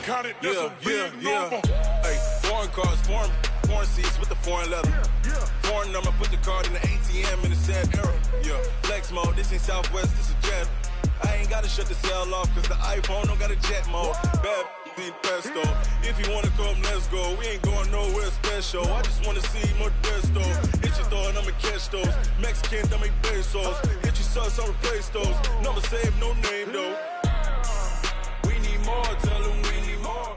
Hey, foreign cars, foreign seats with the foreign leather. Foreign number, put the card in the ATM in the sad era. Yeah, flex mode, this ain't Southwest, this is jet. I ain't gotta shut the cell off, cause the iPhone don't got a jet mode. Bad in pesto. If you wanna come, let's go. We ain't going nowhere special. I just wanna see more desto. Hit your throw and I'ma catch those. Mexican, don't make pesos. Hit your sauce, I'll replace those. Number save, no name though. We need more, tell them we need more.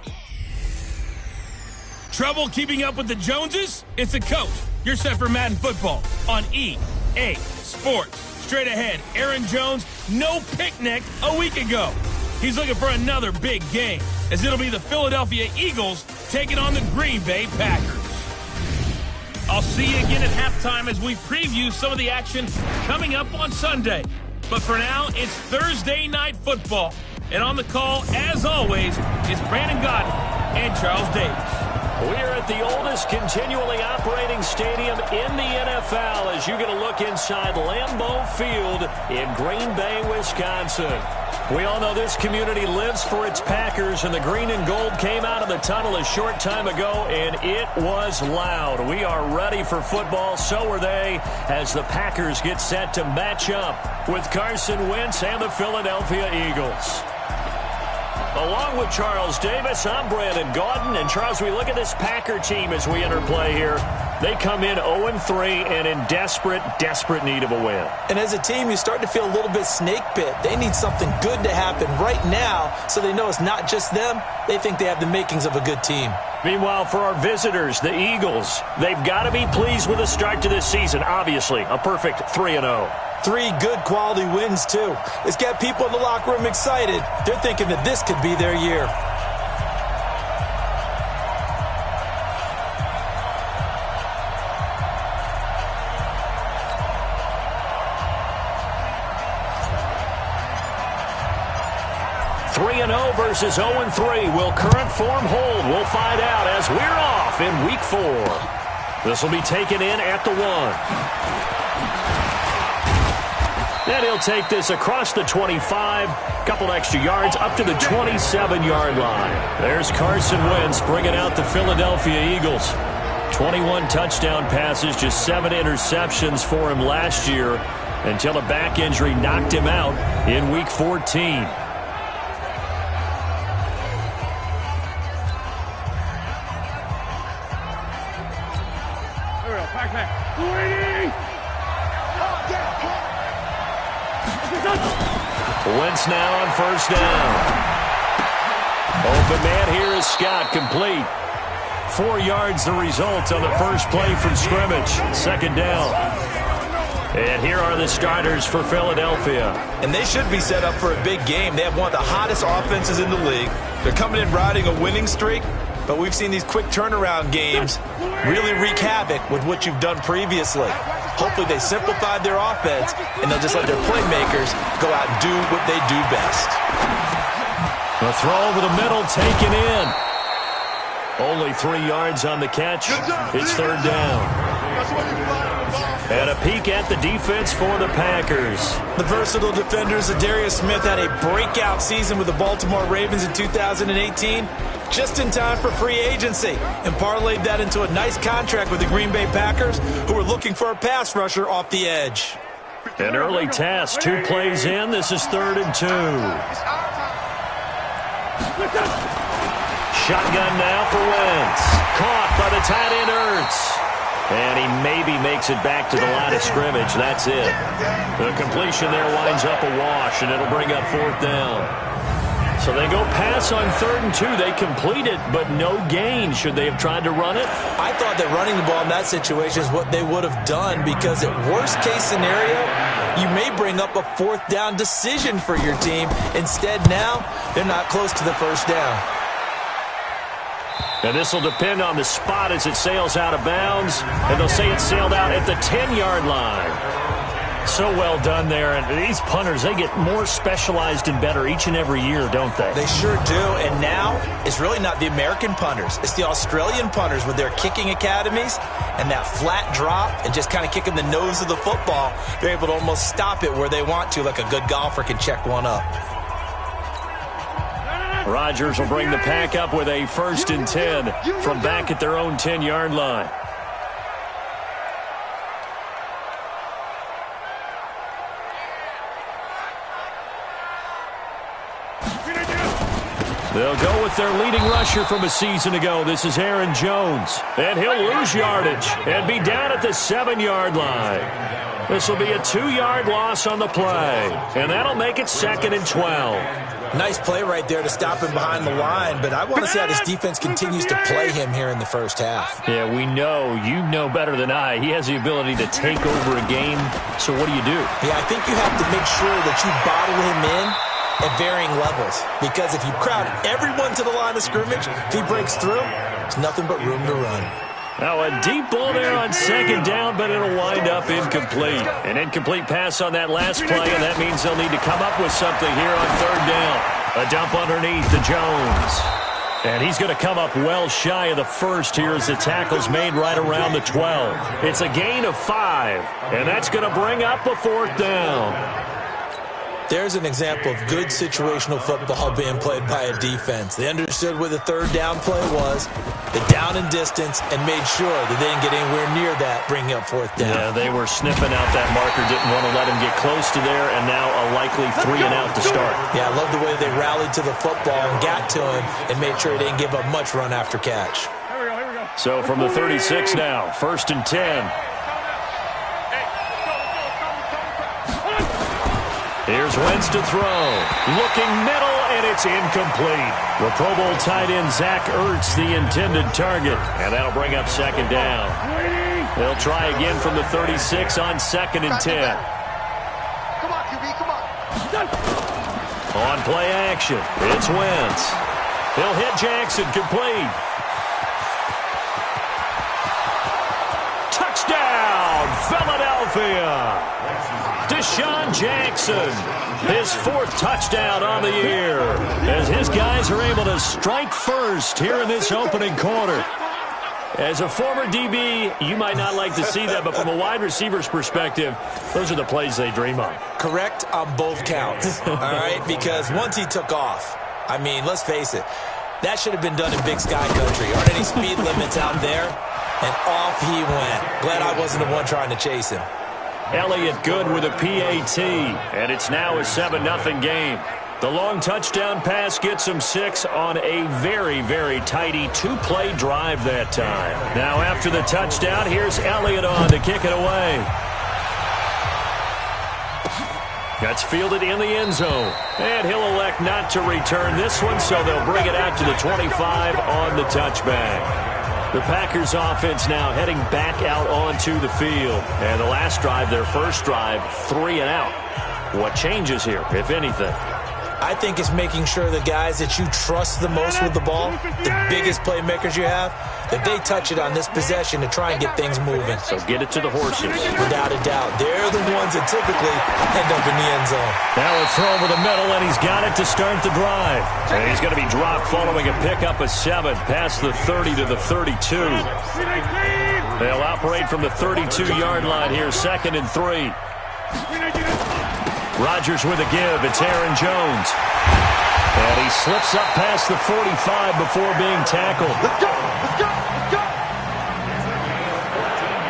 Trouble keeping up with the Joneses? It's a coach. You're set for Madden football on EA Sports. Straight ahead, Aaron Jones, no picnic a week ago. He's looking for another big game, as it'll be the Philadelphia Eagles taking on the Green Bay Packers. I'll see you again at halftime as we preview some of the action coming up on Sunday. But for now, it's Thursday Night Football. And on the call, as always, is Brandon Godden and Charles Davis. We're at the oldest continually operating stadium in the NFL as you get a look inside Lambeau Field in Green Bay, Wisconsin. We all know this community lives for its Packers, and the green and gold came out of the tunnel a short time ago, and it was loud. We are ready for football, so are they, as the Packers get set to match up with Carson Wentz and the Philadelphia Eagles. Along with Charles Davis, I'm Brandon Gaudin. And, Charles, we look at this Packer team as we enter play here. They come in 0-3 and in desperate need of a win. And as a team, you start to feel a little bit snake bit. They need something good to happen right now so they know it's not just them. They think they have the makings of a good team. Meanwhile, for our visitors, the Eagles, they've got to be pleased with the start to this season. Obviously, a perfect 3-0. 3 good quality wins, too. It's got people in the locker room excited. They're thinking that this could be their year. Versus 0-3. Will current form hold? We'll find out as we're off in Week 4. This will be taken in at the 1. And he'll take this across the 25. Couple extra yards up to the 27-yard line. There's Carson Wentz bringing out the Philadelphia Eagles. 21 touchdown passes, just 7 interceptions for him last year until a back injury knocked him out in Week 14. Wentz now on first down. Open man here is Scott, complete. 4 yards the result on the first play from scrimmage. Second down. And here are the starters for Philadelphia. And they should be set up for a big game. They have one of the hottest offenses in the league. They're coming in riding a winning streak, but we've seen these quick turnaround games really wreak havoc with what you've done previously. Hopefully they simplified their offense, and they'll just let their playmakers go out and do what they do best. The throw over the middle taken in. Only 3 yards on the catch. It's third down. And a peek at the defense for the Packers. The versatile defenders, Darius Smith had a breakout season with the Baltimore Ravens in 2018. Just in time for free agency, and parlayed that into a nice contract with the Green Bay Packers, who are looking for a pass rusher off the edge. An early test, 2 plays in. This is 3rd and 2. Shotgun now for Wentz. Caught by the tight end Ertz. And he maybe makes it back to the line of scrimmage. That's it. The completion there winds up a wash, and it'll bring up 4th down. So they go pass on 3rd and 2. They complete it, but no gain. Should they have tried to run it? I thought that running the ball in that situation is what they would have done, because at worst case scenario, you may bring up a 4th down decision for your team. Instead, now, they're not close to the first down. And this will depend on the spot as it sails out of bounds. And they'll say it sailed out at the 10-yard line. So well done there. And these punters, they get more specialized and better each and every year, don't they? They sure do. And now it's really not the American punters. It's the Australian punters with their kicking academies and that flat drop and just kind of kicking the nose of the football. They're able to almost stop it where they want to, like a good golfer can check one up. Rodgers will bring the pack up with a 1st and 10 from back at their own 10-yard line. They'll go with their leading rusher from a season ago. This is Aaron Jones. And he'll lose yardage and be down at the 7-yard line. This will be a 2-yard loss on the play. And that'll make it 2nd and 12. Nice play right there to stop him behind the line, but I want to see how this defense continues to play him here in the first half. Yeah, we know. You know better than I. He has the ability to take over a game. So what do you do? Yeah, I think you have to make sure that you bottle him in at varying levels, because if you crowd everyone to the line of scrimmage, if he breaks through, there's nothing but room to run. Now a deep ball there on 2nd down, but it'll wind up incomplete. An incomplete pass on that last play, and that means they'll need to come up with something here on 3rd down. A dump underneath to Jones. And he's going to come up well shy of the 1st here as the tackle's made right around the 12. It's a gain of 5, and that's going to bring up a 4th down. There's an example of good situational football being played by a defense. They understood where the 3rd down play was, the down and distance, and made sure that they didn't get anywhere near that, bringing up 4th down. Yeah, they were sniffing out that marker, didn't want to let him get close to there, and now a likely 3 and out to start. Yeah, I love the way they rallied to the football and got to him and made sure he didn't give up much run after catch. So from the 36 now, 1st and 10. Here's Wentz to throw. Looking middle, and it's incomplete. The Pro Bowl tight end Zach Ertz, the intended target. And that'll bring up 2nd down. They'll try again from the 36 on 2nd and 10. Come on, QB, come on. On play action, it's Wentz. He'll hit Jackson, complete. Touchdown, Philadelphia. Deshaun Jackson, his 4th touchdown on the year, as his guys are able to strike first here in this opening quarter. As a former DB, you might not like to see that, but from a wide receiver's perspective, those are the plays they dream of. Correct on both counts, all right? Because once he took off, I mean, let's face it, that should have been done in Big Sky Country. Aren't any speed limits out there? And off he went. Glad I wasn't the one trying to chase him. Elliott good with a PAT, and it's now a 7-0 game. The long touchdown pass gets him 6 on a very, very tidy 2-play drive that time. Now after the touchdown, here's Elliott on to kick it away. That's fielded in the end zone, and he'll elect not to return this one, so they'll bring it out to the 25 on the touchback. The Packers offense now heading back out onto the field. And the last drive, their first drive, 3 and out. What changes here, if anything? I think it's making sure the guys that you trust the most with the ball, the biggest playmakers you have, that they touch it on this possession to try and get things moving. So get it to the horses. Without a doubt. They're the ones that typically end up in the end zone. Now a throw over the middle, and he's got it to start the drive. And he's going to be dropped following a pickup of 7 past the 30 to the 32. They'll operate from the 32-yard line here, 2nd and 3. Rodgers with a give. It's Aaron Jones. And he slips up past the 45 before being tackled. Let's go, let's go, let's go.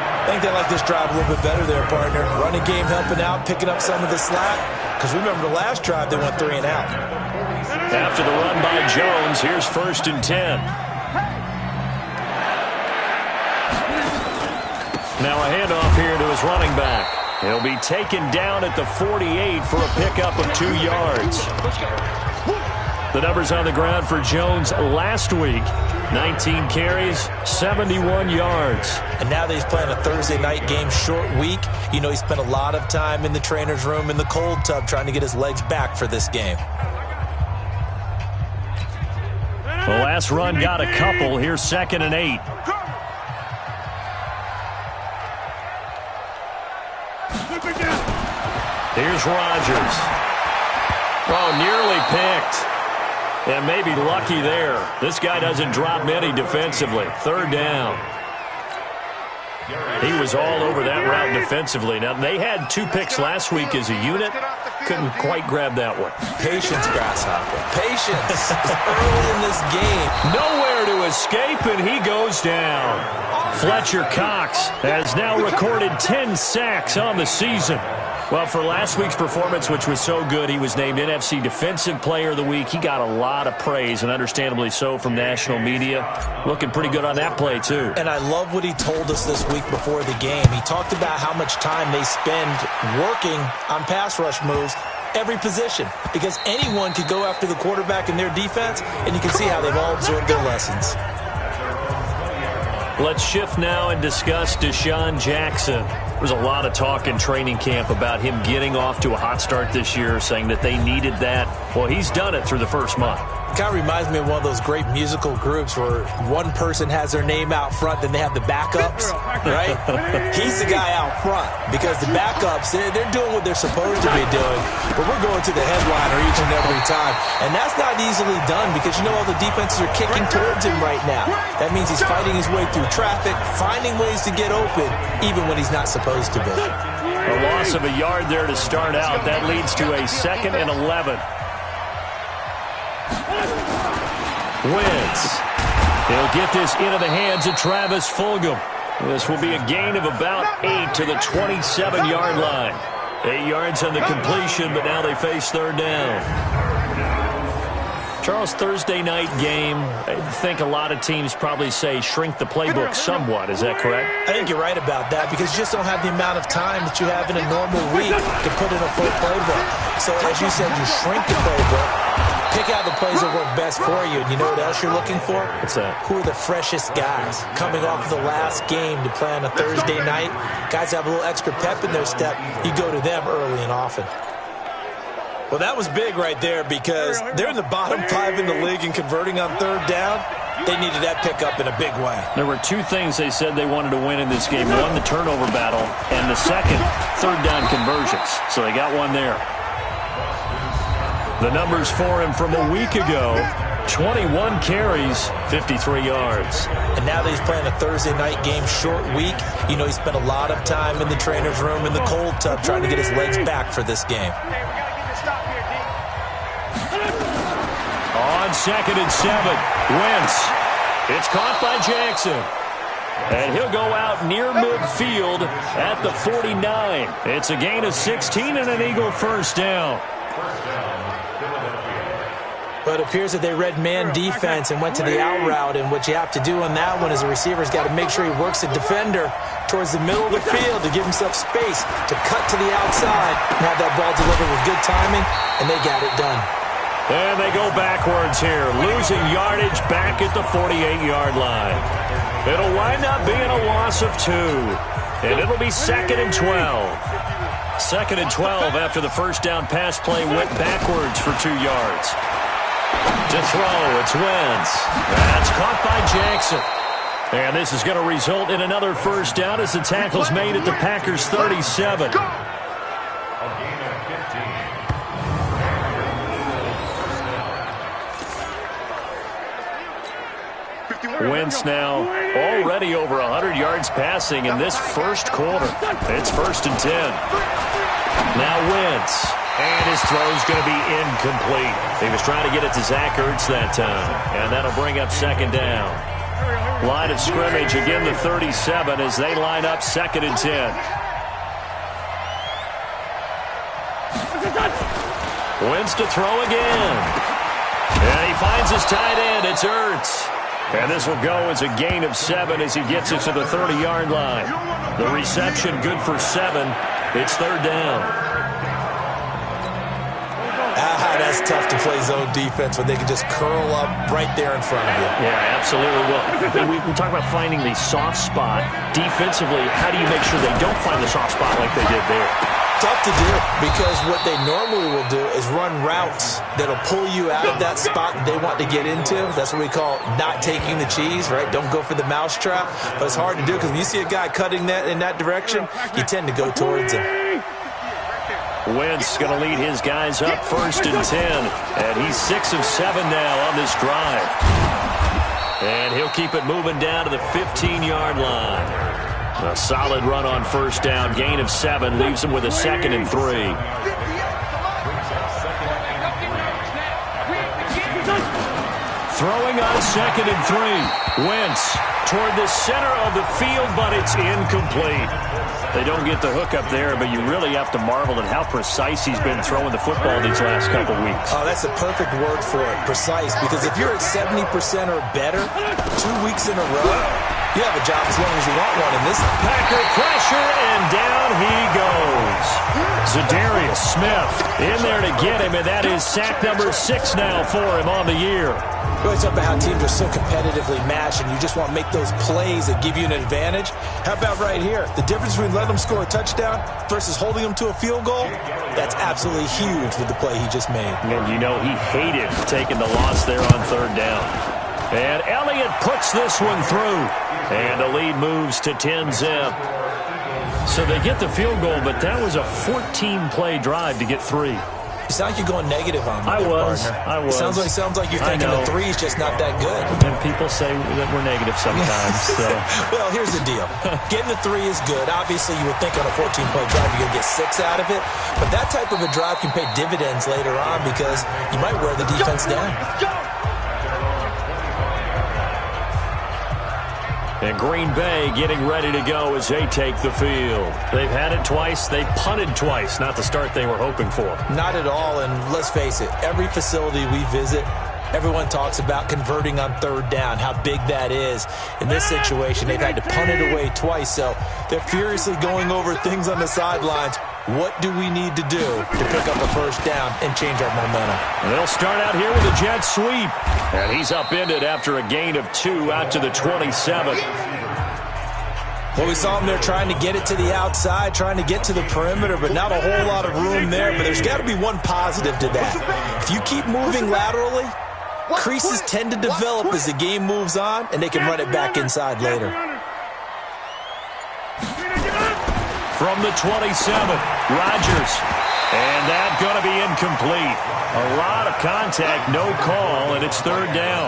I think they like this drive a little bit better there, partner. Running game helping out, picking up some of the slack. Because remember the last drive, they went 3 and out. After the run by Jones, here's 1st and 10. Now a handoff here to his running back. He'll be taken down at the 48 for a pickup of 2 yards. The numbers on the ground for Jones last week, 19 carries, 71 yards. And now that he's playing a Thursday night game, short week, you know he spent a lot of time in the trainer's room in the cold tub trying to get his legs back for this game. The last run got a couple. Here's 2nd and 8. Here's Rodgers. Oh, nearly picked. And maybe lucky there. This guy doesn't drop many defensively. 3rd down. He was all over that route defensively. Now, they had 2 picks last week as a unit. Couldn't quite grab that one. Patience, Grasshopper. Patience. It's early in this game. Nowhere to escape, and he goes down. Fletcher Cox has now recorded 10 sacks on the season. Well, for last week's performance, which was so good, he was named NFC Defensive Player of the Week. He got a lot of praise, and understandably so, from national media. Looking pretty good on that play, too. And I love what he told us this week before the game. He talked about how much time they spend working on pass rush moves, every position, because anyone could go after the quarterback in their defense, and you can see how they've all absorbed their lessons. Let's shift now and discuss Deshaun Jackson. There's a lot of talk in training camp about him getting off to a hot start this year, saying that they needed that. Well, he's done it through the first month. Kind of reminds me of one of those great musical groups where one person has their name out front, then they have the backups, right? He's the guy out front because the backups, they're doing what they're supposed to be doing, but we're going to the headliner each and every time. And that's not easily done because you know all the defenses are kicking towards him right now. That means he's fighting his way through traffic, finding ways to get open, even when he's not supposed to be. A loss of a yard there to start out. That leads to a 2nd and 11. Wentz. He'll get this into the hands of Travis Fulgham. This will be a gain of about 8 to the 27-yard line. 8 yards on the completion, but now they face 3rd down. Charles, Thursday night game, I think a lot of teams probably say shrink the playbook somewhat. Is that correct? I think you're right about that because you just don't have the amount of time that you have in a normal week to put in a full playbook. So as you said, you shrink the playbook, pick out the plays that work best for you. And you know what else you're looking for? What's that? Who are the freshest guys coming off of the last game to play on a Thursday night? Guys have a little extra pep in their step. You go to them early and often. Well, that was big right there because they're in the bottom 5 in the league in converting on 3rd down. They needed that pickup in a big way. There were 2 things they said they wanted to win in this game. One, the turnover battle, and the second, 3rd down conversions. So they got one there. The numbers for him from a week ago, 21 carries, 53 yards. And now that he's playing a Thursday night game, short week, you know he spent a lot of time in the trainer's room in the cold tub trying to get his legs back for this game. On 2nd and 7, Wentz. It's caught by Jackson. And he'll go out near midfield at the 49. It's a gain of 16 and an Eagle 1st down. But it appears that they read man defense and went to the out route, and what you have to do on that one is a receiver's got to make sure he works the defender towards the middle of the field to give himself space to cut to the outside and have that ball delivered with good timing, and they got it done. And they go backwards here, losing yardage back at the 48-yard line. It'll wind up being a loss of 2, and it'll be 2nd and 12. 2nd and 12 after the first down pass play went backwards for 2 yards. To throw, it's Wentz. That's caught by Jackson. And this is going to result in another first down as the tackle's made at the Packers' 37. Wentz now already over 100 yards passing in this first quarter. It's 1st and 10. Now Wentz. And his throw's going to be incomplete. He was trying to get it to Zach Ertz that time. And that'll bring up 2nd down. Line of scrimmage, again the 37 as they line up 2nd and 10. Wentz to throw again. And he finds his tight end. It's Ertz. And this will go as a gain of 7 as he gets it to the 30-yard line. The reception good for 7. It's 3rd down. That's tough to play zone defense when they can just curl up right there in front of you. Yeah, absolutely. Well, we talk about finding the soft spot. Defensively, how do you make sure they don't find the soft spot like they did there? Tough to do because what they normally will do is run routes that'll pull you out of that spot that they want to get into. That's what we call not taking the cheese, right? Don't go for the mousetrap. But it's hard to do because when you see a guy cutting that in that direction, you tend to go towards him. Wentz going to lead his guys up 1st and 10. And he's 6 of 7 now on this drive. And he'll keep it moving down to the 15-yard line. A solid run on first down. Gain of 7 leaves him with a 2nd and 3. Throwing on 2nd and 3. Wentz toward the center of the field, but it's incomplete. They don't get the hook up there, but you really have to marvel at how precise he's been throwing the football these last couple weeks. Oh, that's the perfect word for it, precise, because if you're at 70% or better 2 weeks in a row, you have a job as long as you want one in this. Packer pressure, and down he goes. Za'Darius Smith in there to get him, and that is sack number 6 now for him on the year. We always talk about how teams are so competitively matched, and you just want to make those plays that give you an advantage. How about right here? The difference between letting them score a touchdown versus holding them to a field goal, that's absolutely huge with the play he just made. And you know he hated taking the loss there on 3rd down. And Elliott puts this one through. And the lead moves to 10-zip. So they get the field goal, but that was a 14-play drive to get 3. You sound like you're going negative on me, I was. Sounds like you're thinking the 3 is just not that good. And people say that we're negative sometimes. So. Well, here's the deal. Getting the 3 is good. Obviously, you would think on a 14-play drive you're going to get 6 out of it. But that type of a drive can pay dividends later on because you might wear the defense down. And Green Bay getting ready to go as they take the field. They've had it twice. They've punted twice. Not the start they were hoping for. Not at all. And let's face it, every facility we visit, everyone talks about converting on 3rd down, how big that is. In this situation, they've had to punt it away twice. So they're furiously going over things on the sidelines. What do we need to do to pick up a 1st down and change our momentum? They'll start out here with a jet sweep. And he's upended after a gain of 2 out to the 27. Well, we saw him there trying to get it to the outside, trying to get to the perimeter, but not a whole lot of room there. But there's got to be one positive to that. If you keep moving laterally, creases tend to develop as the game moves on, and they can run it back inside later. From the 27, Rodgers. And that's going to be incomplete. A lot of contact, no call, and it's 3rd down.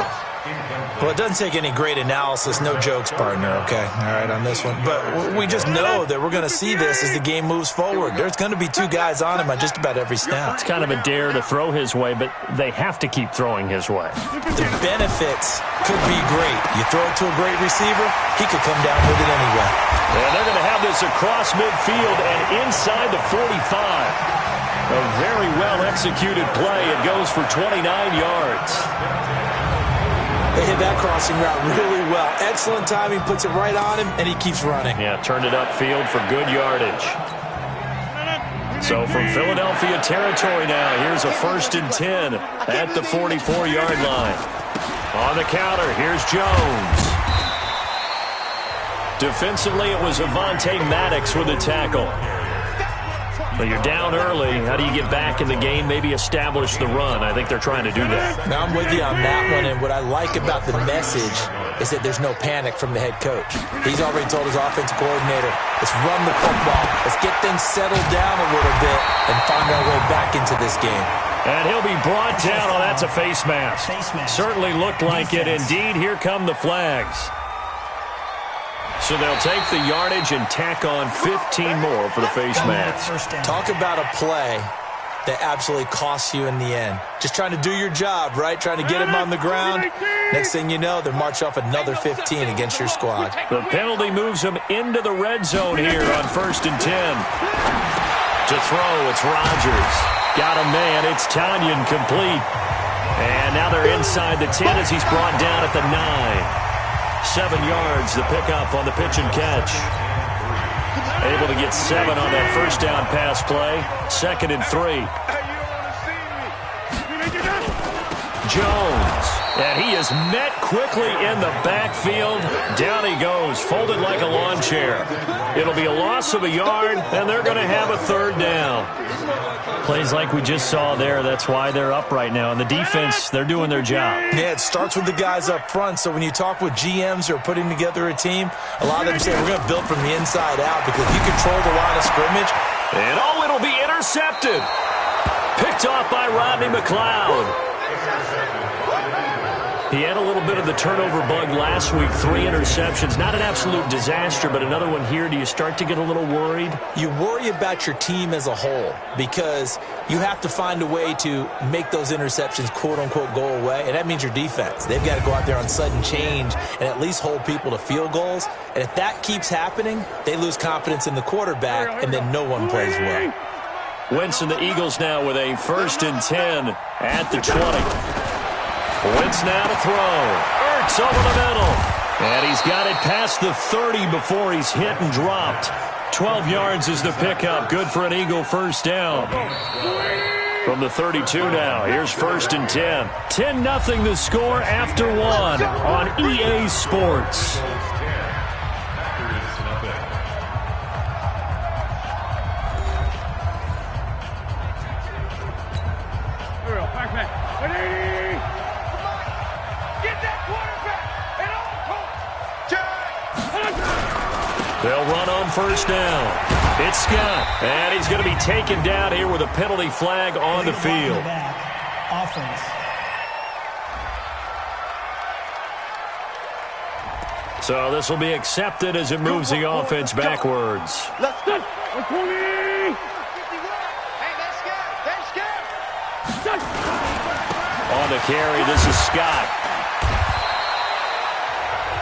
Well, it doesn't take any great analysis. No jokes, partner, okay? All right, on this one. But we just know that we're going to see this as the game moves forward. There's going to be 2 guys on him on just about every snap. It's kind of a dare to throw his way, but they have to keep throwing his way. The benefits could be great. You throw it to a great receiver, he could come down with it anyway. And they're going to have this across midfield and inside the 45. A very well-executed play. It goes for 29 yards. They hit that crossing route really well. Excellent timing, puts it right on him, and he keeps running. Yeah, turned it upfield for good yardage. So from Philadelphia territory now, here's a 1st and 10 at the 44-yard line. On the counter, here's Jones. Defensively, it was Avonte Maddox with a tackle. But you're down early. How do you get back in the game, maybe establish the run? I think they're trying to do that. Now, I'm with you on that one, and what I like about the message is that there's no panic from the head coach. He's already told his offensive coordinator, let's run the football. Let's get things settled down a little bit and find our way back into this game. And he'll be brought down. Oh, that's a face mask. Certainly looked like it. Indeed, here come the flags. So they'll take the yardage and tack on 15 more for the face mask. Talk about a play that absolutely costs you in the end. Just trying to do your job, right? Trying to get him on the ground. Next thing you know, they're march off another 15 against your squad. The penalty moves them into the red zone here on 1st and 10. To throw, it's Rodgers. Got a man. It's Tanyan complete. And now they're inside the 10 as he's brought down at the 9. 7 yards, the pickup on the pitch and catch. Able to get 7 on that 1st down pass play. 2nd and 3. Jones. And he is met quickly in the backfield. Down he goes, folded like a lawn chair. It'll be a loss of a yard, and they're going to have a 3rd down. Plays like we just saw there. That's why they're up right now. And the defense, they're doing their job. Yeah, it starts with the guys up front. So when you talk with GMs who are putting together a team, a lot of them say we're going to build from the inside out because if you control the line of scrimmage. And oh, it'll be intercepted. Picked off by Rodney McLeod. He had a little bit of the turnover bug last week, 3 interceptions. Not an absolute disaster, but another one here. Do you start to get a little worried? You worry about your team as a whole because you have to find a way to make those interceptions, quote-unquote, go away, and that means your defense. They've got to go out there on sudden change and at least hold people to field goals, and if that keeps happening, they lose confidence in the quarterback, and then no one plays well. Wentz and the Eagles now with a 1st and 10 at the 20. Wentz now to throw. Ertz over the middle. And he's got it past the 30 before he's hit and dropped. 12 yards is the pickup. Good for an Eagle first down. From the 32 now, here's 1st and 10. 10-0 the score after 1 on EA Sports. They'll run on 1st down. It's Scott, and he's going to be taken down here with a penalty flag on the field. Offense. So this will be accepted as it moves the offense backwards. Let's go. Hey, let's go. On the carry, this is Scott.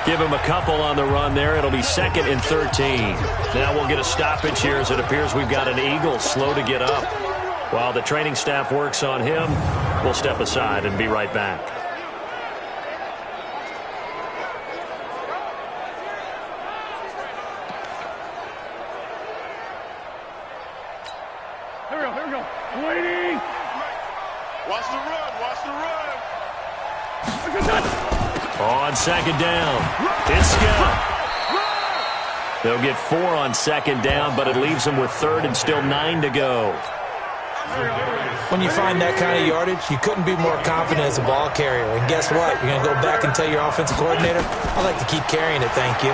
Give him a couple on the run there. It'll be 2nd and 13. Now we'll get a stoppage here as it appears we've got an Eagle slow to get up. While the training staff works on him, we'll step aside and be right back. Here we go. Waiting. Watch the run. On 2nd down, it's Scott. They'll get 4 on 2nd down, but it leaves them with 3rd and still 9 to go. When you find that kind of yardage, you couldn't be more confident as a ball carrier. And guess what? You're going to go back and tell your offensive coordinator, I'd like to keep carrying it, thank you.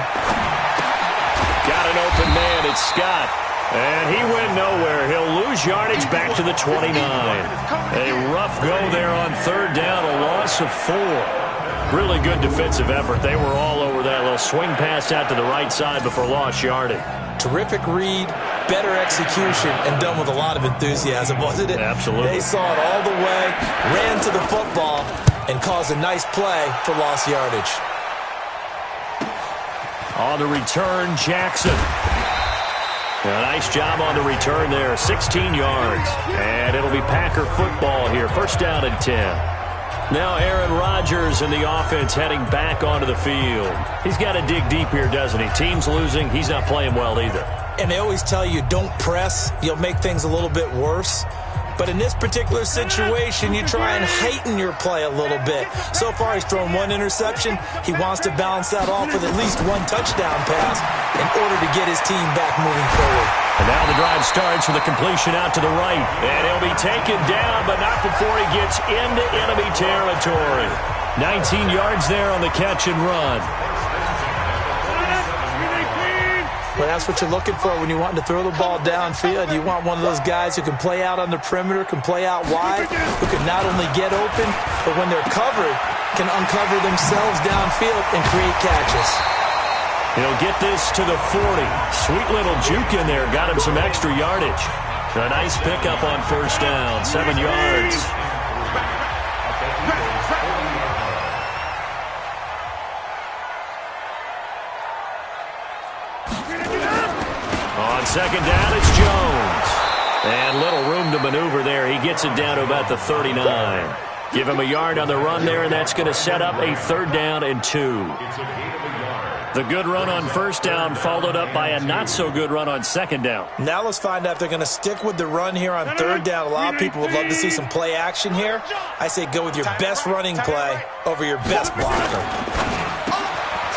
Got an open man, it's Scott. And he went nowhere. He'll lose yardage back to the 29. A rough go there on 3rd down, a loss of 4. Really good defensive effort. They were all over that little swing pass out to the right side before lost yardage. Terrific read, better execution, and done with a lot of enthusiasm, wasn't it? Absolutely. They saw it all the way, ran to the football, and caused a nice play for lost yardage. On the return, Jackson. A nice job on the return there, 16 yards. And it'll be Packer football here, 1st down and 10. Now Aaron Rodgers in the offense heading back onto the field. He's got to dig deep here, doesn't he? Team's losing. He's not playing well either. And they always tell you, don't press. You'll make things a little bit worse. But in this particular situation, you try and heighten your play a little bit. So far, he's thrown 1 interception. He wants to balance that off with at least 1 touchdown pass in order to get his team back moving forward. And now the drive starts with a completion out to the right. And he'll be taken down, but not before he gets into enemy territory. 19 yards there on the catch and run. Well, that's what you're looking for when you want to throw the ball downfield. You want one of those guys who can play out on the perimeter, can play out wide, who can not only get open, but when they're covered, can uncover themselves downfield and create catches. He'll get this to the 40. Sweet little juke in there. Got him some extra yardage. A nice pickup on 1st down. 7 yards. On 2nd down, it's Jones. And little room to maneuver there. He gets it down to about the 39. Give him a yard on the run there, and that's going to set up a 3rd down and 2. The good run on 1st down followed up by a not-so-good run on 2nd down. Now let's find out if they're going to stick with the run here on 3rd down. A lot of people would love to see some play action here. I say go with your best running play over your best blocker.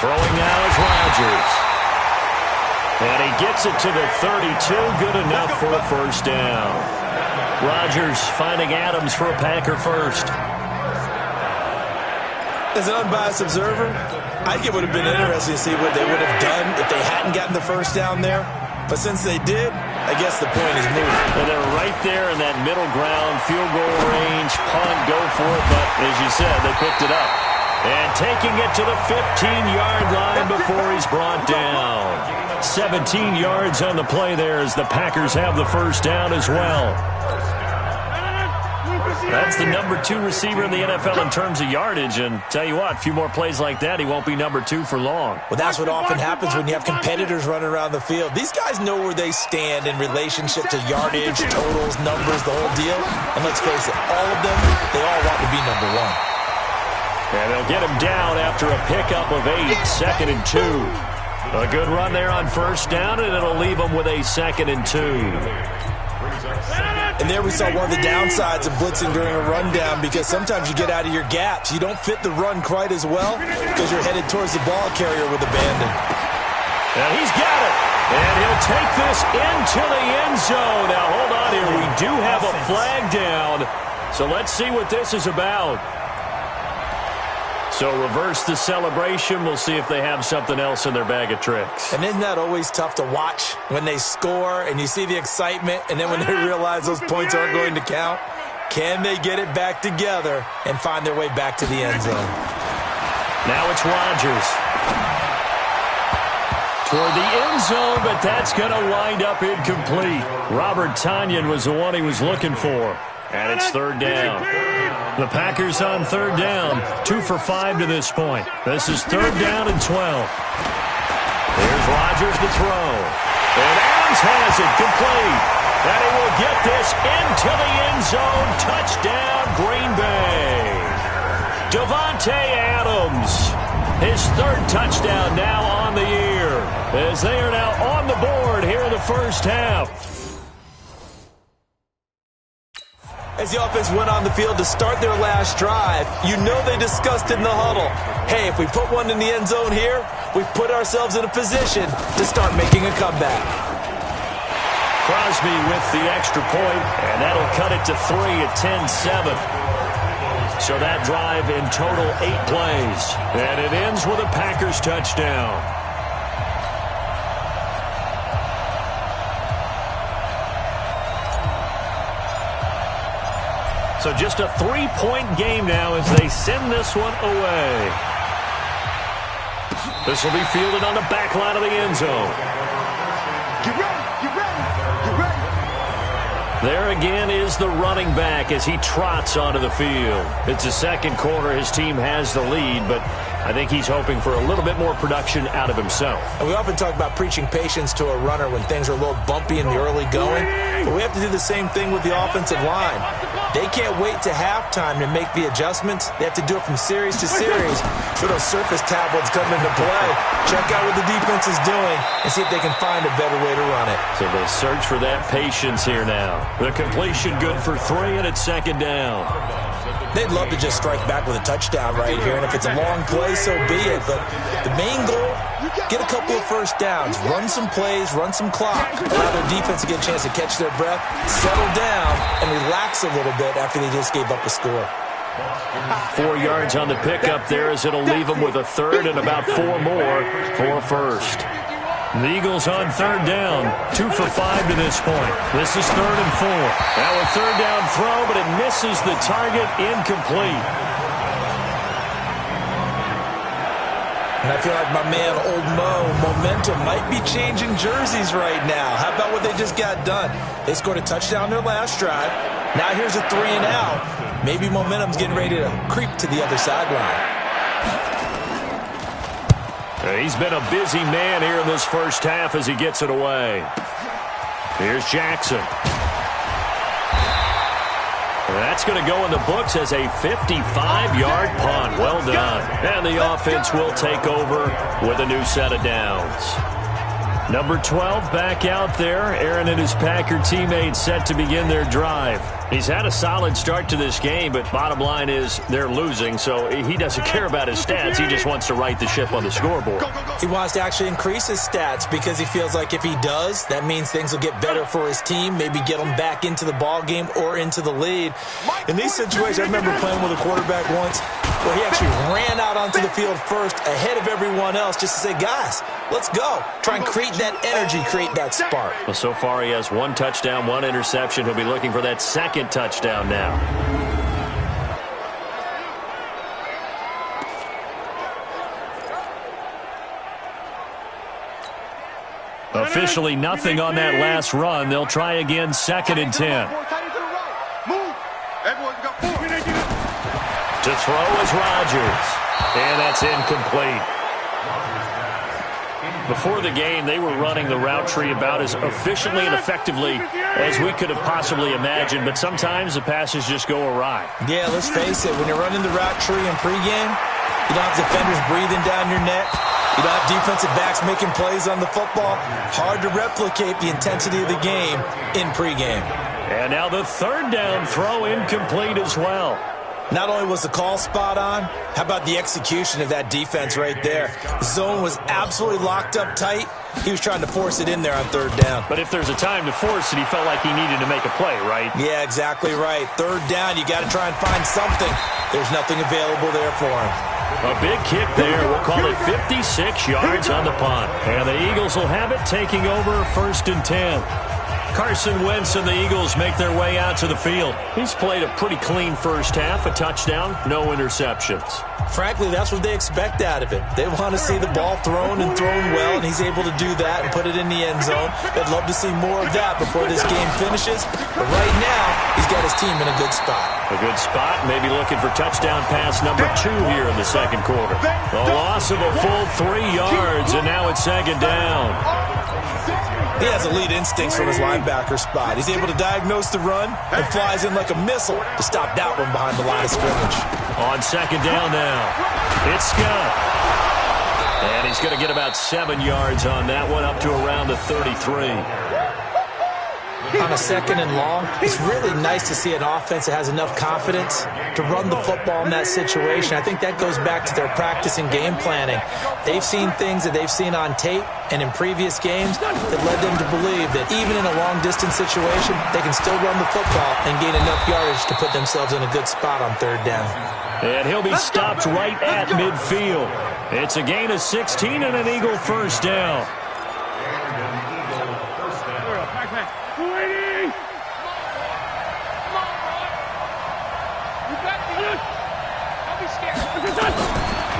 Throwing now is Rodgers. And he gets it to the 32. Good enough for a 1st down. Rodgers finding Adams for a Packer first. As an unbiased observer, I think it would have been interesting to see what they would have done if they hadn't gotten the 1st down there. But since they did, I guess the point is moved. And they're right there in that middle ground, field goal range, punt, go for it. But as you said, they picked it up. And taking it to the 15-yard line before he's brought down. 17 yards on the play there as the Packers have the first down as well. That's the number 2 receiver in the NFL in terms of yardage. And tell you what, a few more plays like that, he won't be number 2 for long. Well, that's what often happens when you have competitors running around the field. These guys know where they stand in relationship to yardage, totals, numbers, the whole deal. And let's face it, all of them, they all want to be number 1. And they'll get him down after a pickup of 8, 2nd and 2. A good run there on first down, and it'll leave him with a 2nd and 2. And there we saw one of the downsides of blitzing during a rundown, because sometimes you get out of your gaps. You don't fit the run quite as well because you're headed towards the ball carrier with abandon. And he's got it. And he'll take this into the end zone. Now, hold on here. We do have a flag down. So let's see what this is about. So reverse the celebration. We'll see if they have something else in their bag of tricks. And isn't that always tough to watch when they score and you see the excitement, and then when they realize those points aren't going to count? Can they get it back together and find their way back to the end zone? Now it's Rodgers. Toward the end zone, but that's going to wind up incomplete. Robert Tonyan was the one he was looking for. And it's 3rd down. The Packers on 3rd down, 2 for 5 to this point. This is 3rd down and 12. Here's Rodgers to throw. And Adams has it complete. And he will get this into the end zone. Touchdown, Green Bay. Davante Adams, his 3rd touchdown now on the year, as they are now on the board here in the first half. As the offense went on the field to start their last drive, you know they discussed in the huddle, hey, if we put one in the end zone here, we've put ourselves in a position to start making a comeback. Crosby with the extra point, and that'll cut it to 3 at 10-7. So that drive in total 8 plays, and it ends with a Packers touchdown. So just a 3-point game now as they send this one away. This will be fielded on the back line of the end zone. Get ready, get ready, get ready. There again is the running back as he trots onto the field. It's the second quarter. His team has the lead, but I think he's hoping for a little bit more production out of himself. And we often talk about preaching patience to a runner when things are a little bumpy in the early going, but we have to do the same thing with the offensive line. They can't wait to halftime to make the adjustments. They have to do it from series to series. So those surface tablets come into play. Check out what the defense is doing and see if they can find a better way to run it. So they'll search for that patience here now. The completion good for 3, and it's 2nd down. They'd love to just strike back with a touchdown right here, and if it's a long play, so be it. But the main goal, get a couple of first downs, run some plays, run some clock, allow their defense to get a chance to catch their breath, settle down, and relax a little bit after they just gave up a score. 4 yards on the pickup there as it'll leave them with a 3rd and about 4 more for a first. The Eagles on 3rd down, 2 for 5 to this point. This is 3rd and 4. Now a 3rd down throw, but it misses the target, incomplete. And I feel like my man, Old Mo, momentum might be changing jerseys right now. How about what they just got done? They scored a touchdown their last drive. Now here's a 3 and out. Maybe momentum's getting ready to creep to the other sideline. He's been a busy man here in this first half as he gets it away. Here's Jackson. That's going to go in the books as a 55-yard punt. Well done. And the offense will take over with a new set of downs. Number 12 back out there. Aaron and his Packer teammates set to begin their drive. He's had a solid start to this game, but bottom line is they're losing, so he doesn't care about his stats. He just wants to right the ship on the scoreboard. He wants to actually increase his stats because he feels like if he does, that means things will get better for his team, maybe get them back into the ball game or into the lead. In these situations, I remember playing with a quarterback once where he actually ran out onto the field first ahead of everyone else just to say, guys, let's go. Try and create that energy, create that spark. Well, so far he has 1 touchdown, 1 interception. He'll be looking for that second touchdown now. Officially nothing on that last run. They'll try again, 2nd and 10. To throw is Rodgers. And that's incomplete. Before the game, they were running the route tree about as efficiently and effectively as we could have possibly imagined, but sometimes the passes just go awry. Yeah, let's face it. When you're running the route tree in pregame, you don't have defenders breathing down your neck. You don't have defensive backs making plays on the football. Hard to replicate the intensity of the game in pregame. And now the 3rd down throw incomplete as well. Not only was the call spot on, how about the execution of that defense right there? The zone was absolutely locked up tight. He was trying to force it in there on 3rd down. But if there's a time to force it, he felt like he needed to make a play, right? Yeah, exactly right. 3rd down, you got to try and find something. There's nothing available there for him. A big kick there. We'll call it 56 yards on the punt. And the Eagles will have it, taking over 1st and 10. Carson Wentz and the Eagles make their way out to the field. He's played a pretty clean first half, a touchdown, no interceptions. Frankly, that's what they expect out of it. They want to see the ball thrown and thrown well, and he's able to do that and put it in the end zone. They'd love to see more of that before this game finishes. But right now, he's got his team in a good spot. A good spot, maybe looking for touchdown pass number 2 here in the 2nd quarter. A loss of a full 3 yards, and now it's 2nd down. He has elite instincts from his linebacker spot. He's able to diagnose the run and flies in like a missile to stop that one behind the line of scrimmage. On 2nd down now, it's Scott. And he's going to get about 7 yards on that one, up to around the 33. On a 2nd and long, it's really nice to see an offense that has enough confidence to run the football in that situation. I think that goes back to their practice and game planning. They've seen things that they've seen on tape and in previous games that led them to believe that even in a long-distance situation, they can still run the football and gain enough yardage to put themselves in a good spot on 3rd down. And he'll be stopped right at midfield. It's a gain of 16 and an Eagle 1st down.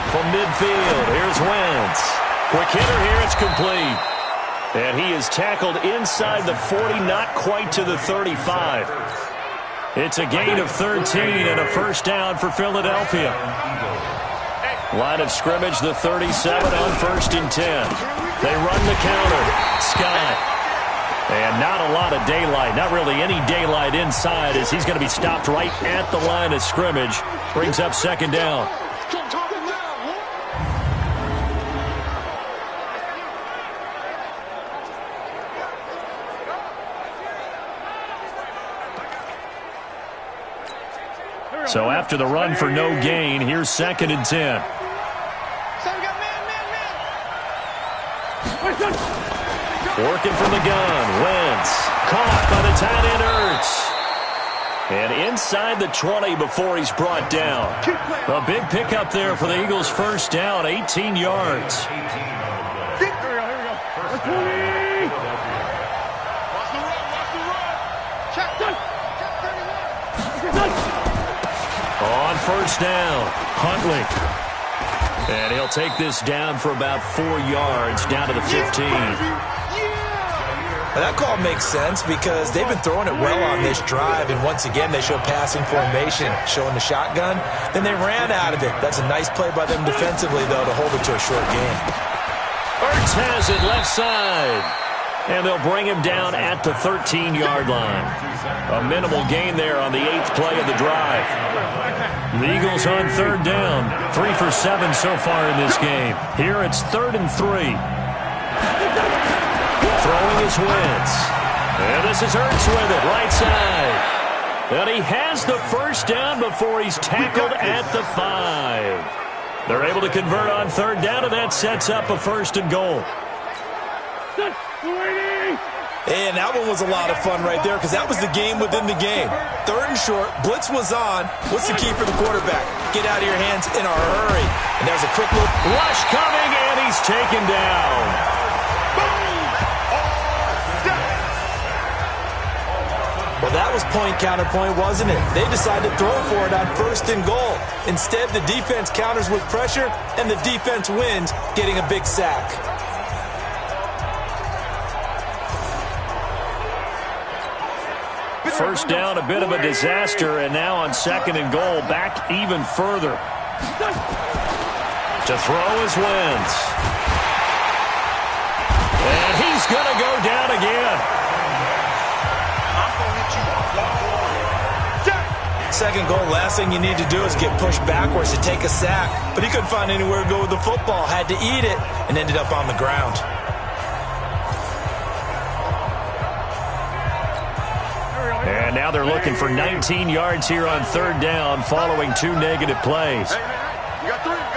From midfield, here's Wentz. Quick hitter here, it's complete. And he is tackled inside the 40, not quite to the 35. It's a gain of 13 and a 1st down for Philadelphia. Line of scrimmage, the 37 on 1st and 10. They run the counter. Scott. And not a lot of daylight, not really any daylight inside, as he's going to be stopped right at the line of scrimmage. Brings up 2nd down. So after the run for no gain, here's 2nd and 10. Working from the gun, Wentz. Caught by the tight end, Ertz. And inside the 20 before he's brought down. A big pickup there for the Eagles' 1st down, 18 yards. On 1st down, Huntley. And he'll take this down for about 4 yards, down to the 15. That call makes sense because they've been throwing it well on this drive, and once again they show passing formation, showing the shotgun. Then they ran out of it. That's a nice play by them defensively, though, to hold it to a short game. Ertz has it left side. And they'll bring him down at the 13-yard line. A minimal gain there on the 8th play of the drive. The Eagles on 3rd down. 3 for 7 so far in this game. Here it's 3rd and 3. Throwing is Wentz. And this is Ertz with it, right side. And he has the 1st down before he's tackled at the 5. They're able to convert on 3rd down, and that sets up a 1st and goal. And that one was a lot of fun right there because that was the game within the game. 3rd and short, blitz was on. What's the key for the quarterback? Get out of your hands in a hurry. And there's a quick look. Rush coming, and he's taken down. Well, that was point counterpoint, wasn't it? They decided to throw for it on 1st and goal. Instead, the defense counters with pressure, and the defense wins, getting a big sack. First down, a bit of a disaster, and now on 2nd and goal, back even further. To throw is Wentz. And he's going to go down again. 2nd goal, last thing you need to do is get pushed backwards to take a sack. But he couldn't find anywhere to go with the football, had to eat it, and ended up on the ground. And now they're looking for 19 yards here on 3rd down following 2 negative plays. You got three down.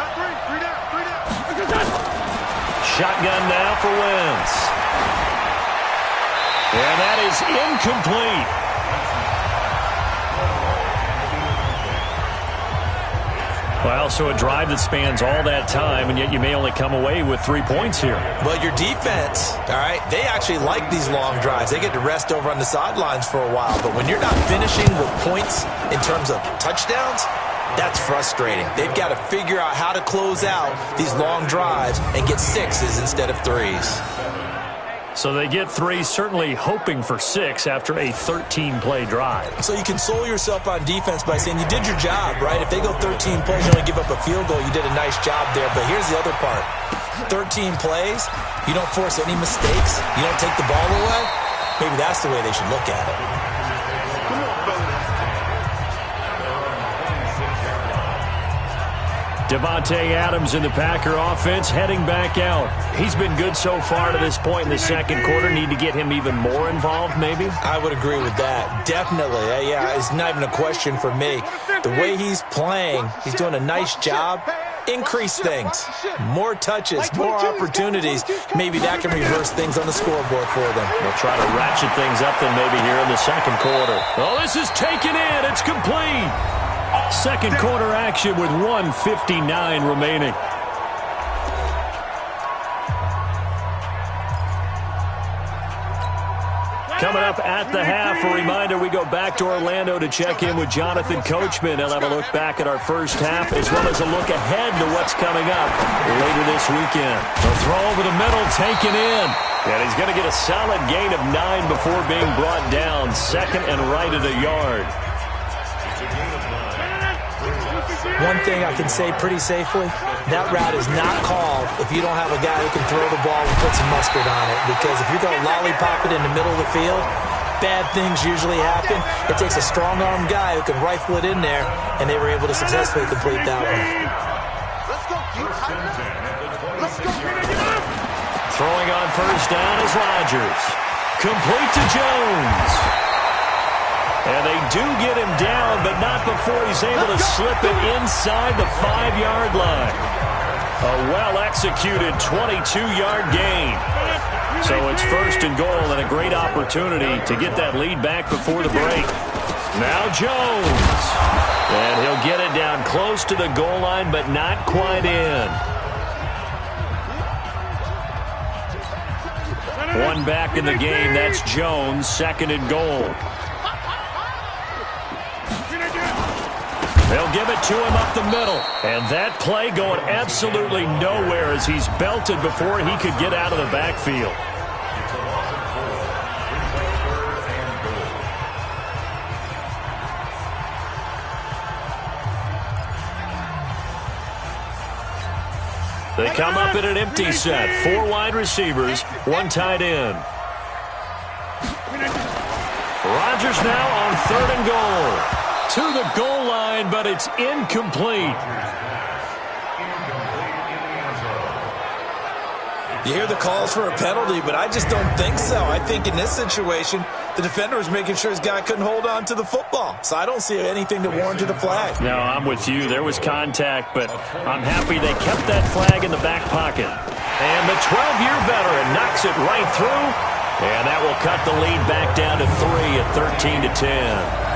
Shotgun now for Wentz. And that is incomplete. Well, so a drive that spans all that time, and yet you may only come away with 3 points here. Well, your defense, all right, they actually like these long drives. They get to rest over on the sidelines for a while. But when you're not finishing with points in terms of touchdowns, that's frustrating. They've got to figure out how to close out these long drives and get 6s instead of 3s. So they get 3, certainly hoping for 6 after a 13-play drive. So you console yourself on defense by saying you did your job, right? If they go 13 plays, you only give up a field goal, you did a nice job there. But here's the other part. 13 plays, you don't force any mistakes, you don't take the ball away. Maybe that's the way they should look at it. Devontae Adams in the Packer offense heading back out. He's been good so far to this point in the 2nd quarter. Need to get him even more involved, maybe? I would agree with that. Definitely. Yeah, it's not even a question for me. The way he's playing, he's doing a nice job. Increase things. More touches, more opportunities. Maybe that can reverse things on the scoreboard for them. They'll try to ratchet things up then maybe here in the 2nd quarter. Oh, this is taken in. It's complete. 2nd quarter action with 1:59 remaining. Coming up at the half, a reminder, we go back to Orlando to check in with Jonathan Coachman. He'll have a look back at our first half as well as a look ahead to what's coming up later this weekend. The throw over the middle, taken in. And he's going to get a solid gain of 9 before being brought down. 2nd and right at a yard. One thing I can say pretty safely, that route is not called if you don't have a guy who can throw the ball and put some mustard on it. Because if you're going to lollipop it in the middle of the field, bad things usually happen. It takes a strong-armed guy who can rifle it in there, and they were able to successfully complete that one. Throwing on 1st down is Rodgers. Complete to Jones. And they do get him down, but not before he's able to slip it inside the 5-yard line. A well-executed 22-yard gain. So it's 1st and goal and a great opportunity to get that lead back before the break. Now Jones. And he'll get it down close to the goal line, but not quite in. One back in the game. That's Jones, 2nd and goal. They'll give it to him up the middle. And that play going absolutely nowhere as he's belted before he could get out of the backfield. They come up in an empty set. 4 wide receivers, 1 tight end. Rodgers now on 3rd and goal. To the goal line, but it's incomplete. You hear the calls for a penalty, but I just don't think so. I think in this situation, the defender was making sure his guy couldn't hold on to the football. So I don't see anything to warrant a flag. No, I'm with you. There was contact, but I'm happy they kept that flag in the back pocket. And the 12-year veteran knocks it right through, and that will cut the lead back down to 3 at 13-10.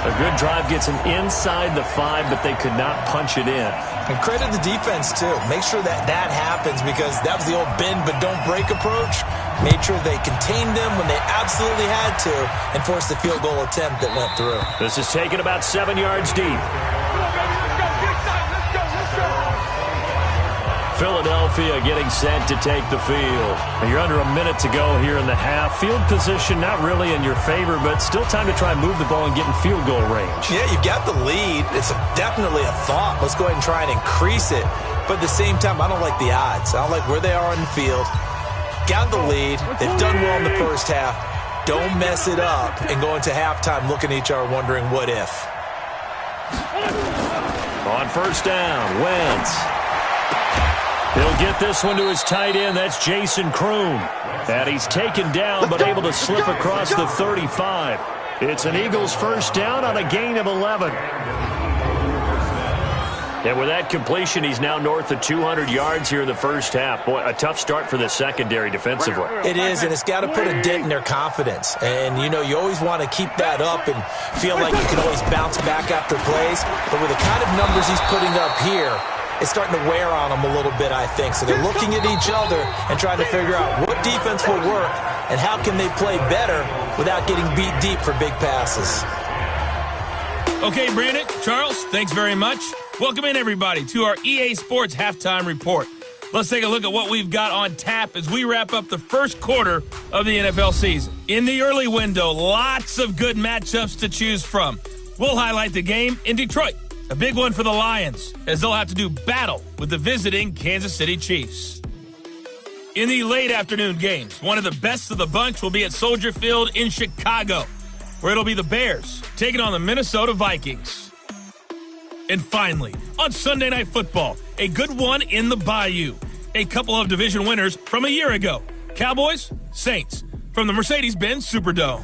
A good drive gets them inside the 5, but they could not punch it in. And credit the defense, too. Make sure that happens because that was the old bend but don't break approach. Made sure they contained them when they absolutely had to and forced the field goal attempt that went through. This is taken about 7 yards deep. Philadelphia getting set to take the field. You're under a minute to go here in the half. Field position not really in your favor, but still time to try and move the ball and get in field goal range. Yeah, you've got the lead. It's definitely a thought. Let's go ahead and try and increase it. But at the same time, I don't like the odds. I don't like where they are in the field. Got the lead. They've done well in the first half. Don't mess it up and go into halftime looking at each other wondering what if. On first down, Wentz. He'll get this one to his tight end. That's Jason Kroon. And he's taken down but able to slip across the 35. It's an Eagles first down on a gain of 11. And with that completion, he's now north of 200 yards here in the first half. Boy, a tough start for the secondary defensively. It is, and it's got to put a dent in their confidence. And, you know, you always want to keep that up and feel like you can always bounce back after plays. But with the kind of numbers he's putting up here, it's starting to wear on them a little bit, I think. So they're looking at each other and trying to figure out what defense will work and how can they play better without getting beat deep for big passes. Okay, Brandon, Charles, thanks very much. Welcome in, everybody, to our EA Sports Halftime Report. Let's take a look at what we've got on tap as we wrap up the first quarter of the NFL season. In the early window, lots of good matchups to choose from. We'll highlight the game in Detroit, a big one for the Lions, as they'll have to do battle with the visiting Kansas City Chiefs. In the late afternoon games, one of the best of the bunch will be at Soldier Field in Chicago, where it'll be the Bears taking on the Minnesota Vikings. And finally, on Sunday Night Football, a good one in the Bayou. A couple of division winners from a year ago. Cowboys, Saints, from the Mercedes-Benz Superdome.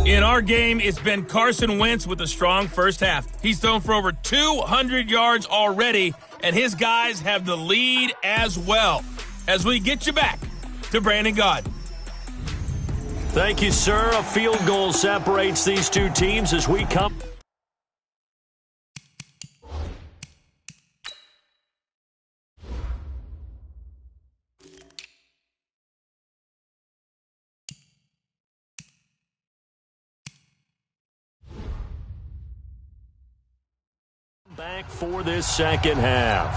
In our game, it's been Carson Wentz with a strong first half. He's thrown for over 200 yards already, and his guys have the lead as well. As we get you back to Brandon Gaud. Thank you, sir. A field goal separates these two teams as we come. Back for this second half.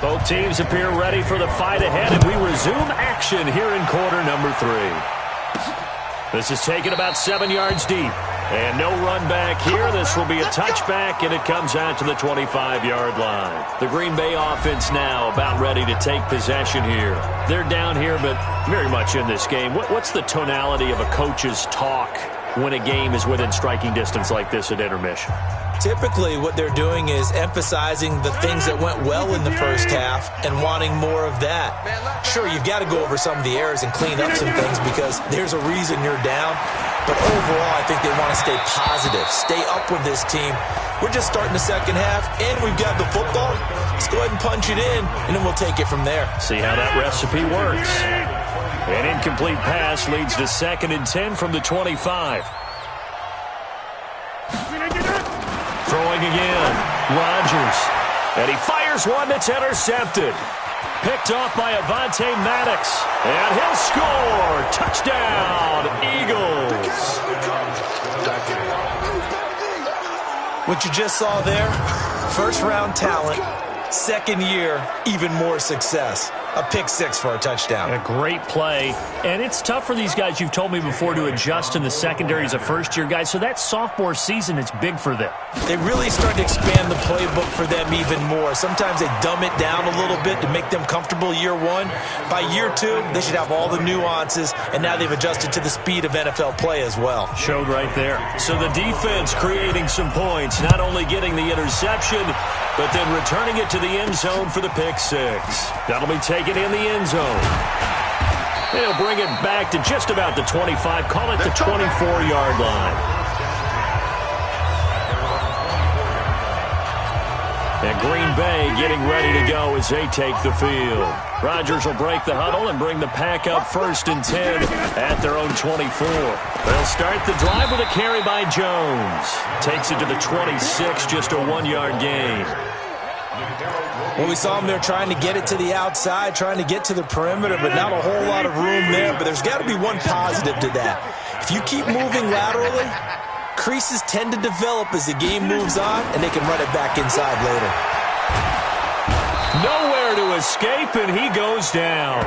Both teams appear ready for the fight ahead, and we resume action here in quarter number 3. This is taken about 7 yards deep. And no run back here. This will be a touchback, and it comes out to the 25-yard line. The Green Bay offense now about ready to take possession here. They're down here, but very much in this game. What's the tonality of a coach's talk when a game is within striking distance like this at intermission? Typically, what they're doing is emphasizing the things that went well in the first half and wanting more of that. Sure, you've got to go over some of the errors and clean up some things because there's a reason you're down. But overall, I think they want to stay positive, stay up with this team. We're just starting the second half, and we've got the football. Let's go ahead and punch it in, and then we'll take it from there. See how that recipe works. An incomplete pass leads to 2nd and 10 from the 25. Throwing again, Rodgers. And he fires one that's intercepted. Picked off by Avonte Maddox. And he'll score. Touchdown, Eagles. What you just saw there, first-round talent, second year, even more success. A pick 6 for a touchdown. A great play. And it's tough for these guys, you've told me before, to adjust in the secondary as a first-year guy. So that sophomore season is big for them. They really start to expand the playbook for them even more. Sometimes they dumb it down a little bit to make them comfortable year 1. By year 2, they should have all the nuances, and now they've adjusted to the speed of NFL play as well. Showed right there. So the defense creating some points, not only getting the interception, but then returning it to the end zone for the pick 6. That'll be taken in the end zone. They'll bring it back to just about the 25, call it the 24-yard line. And Green Bay getting ready to go as they take the field. Rodgers will break the huddle and bring the pack up 1st and 10 at their own 24. They'll start the drive with a carry by Jones. Takes it to the 26, just a 1-yard gain. Well, we saw them there trying to get it to the outside, trying to get to the perimeter, but not a whole lot of room there. But there's got to be one positive to that. If you keep moving laterally, creases tend to develop as the game moves on, and they can run it back inside later. Nowhere to escape, and he goes down.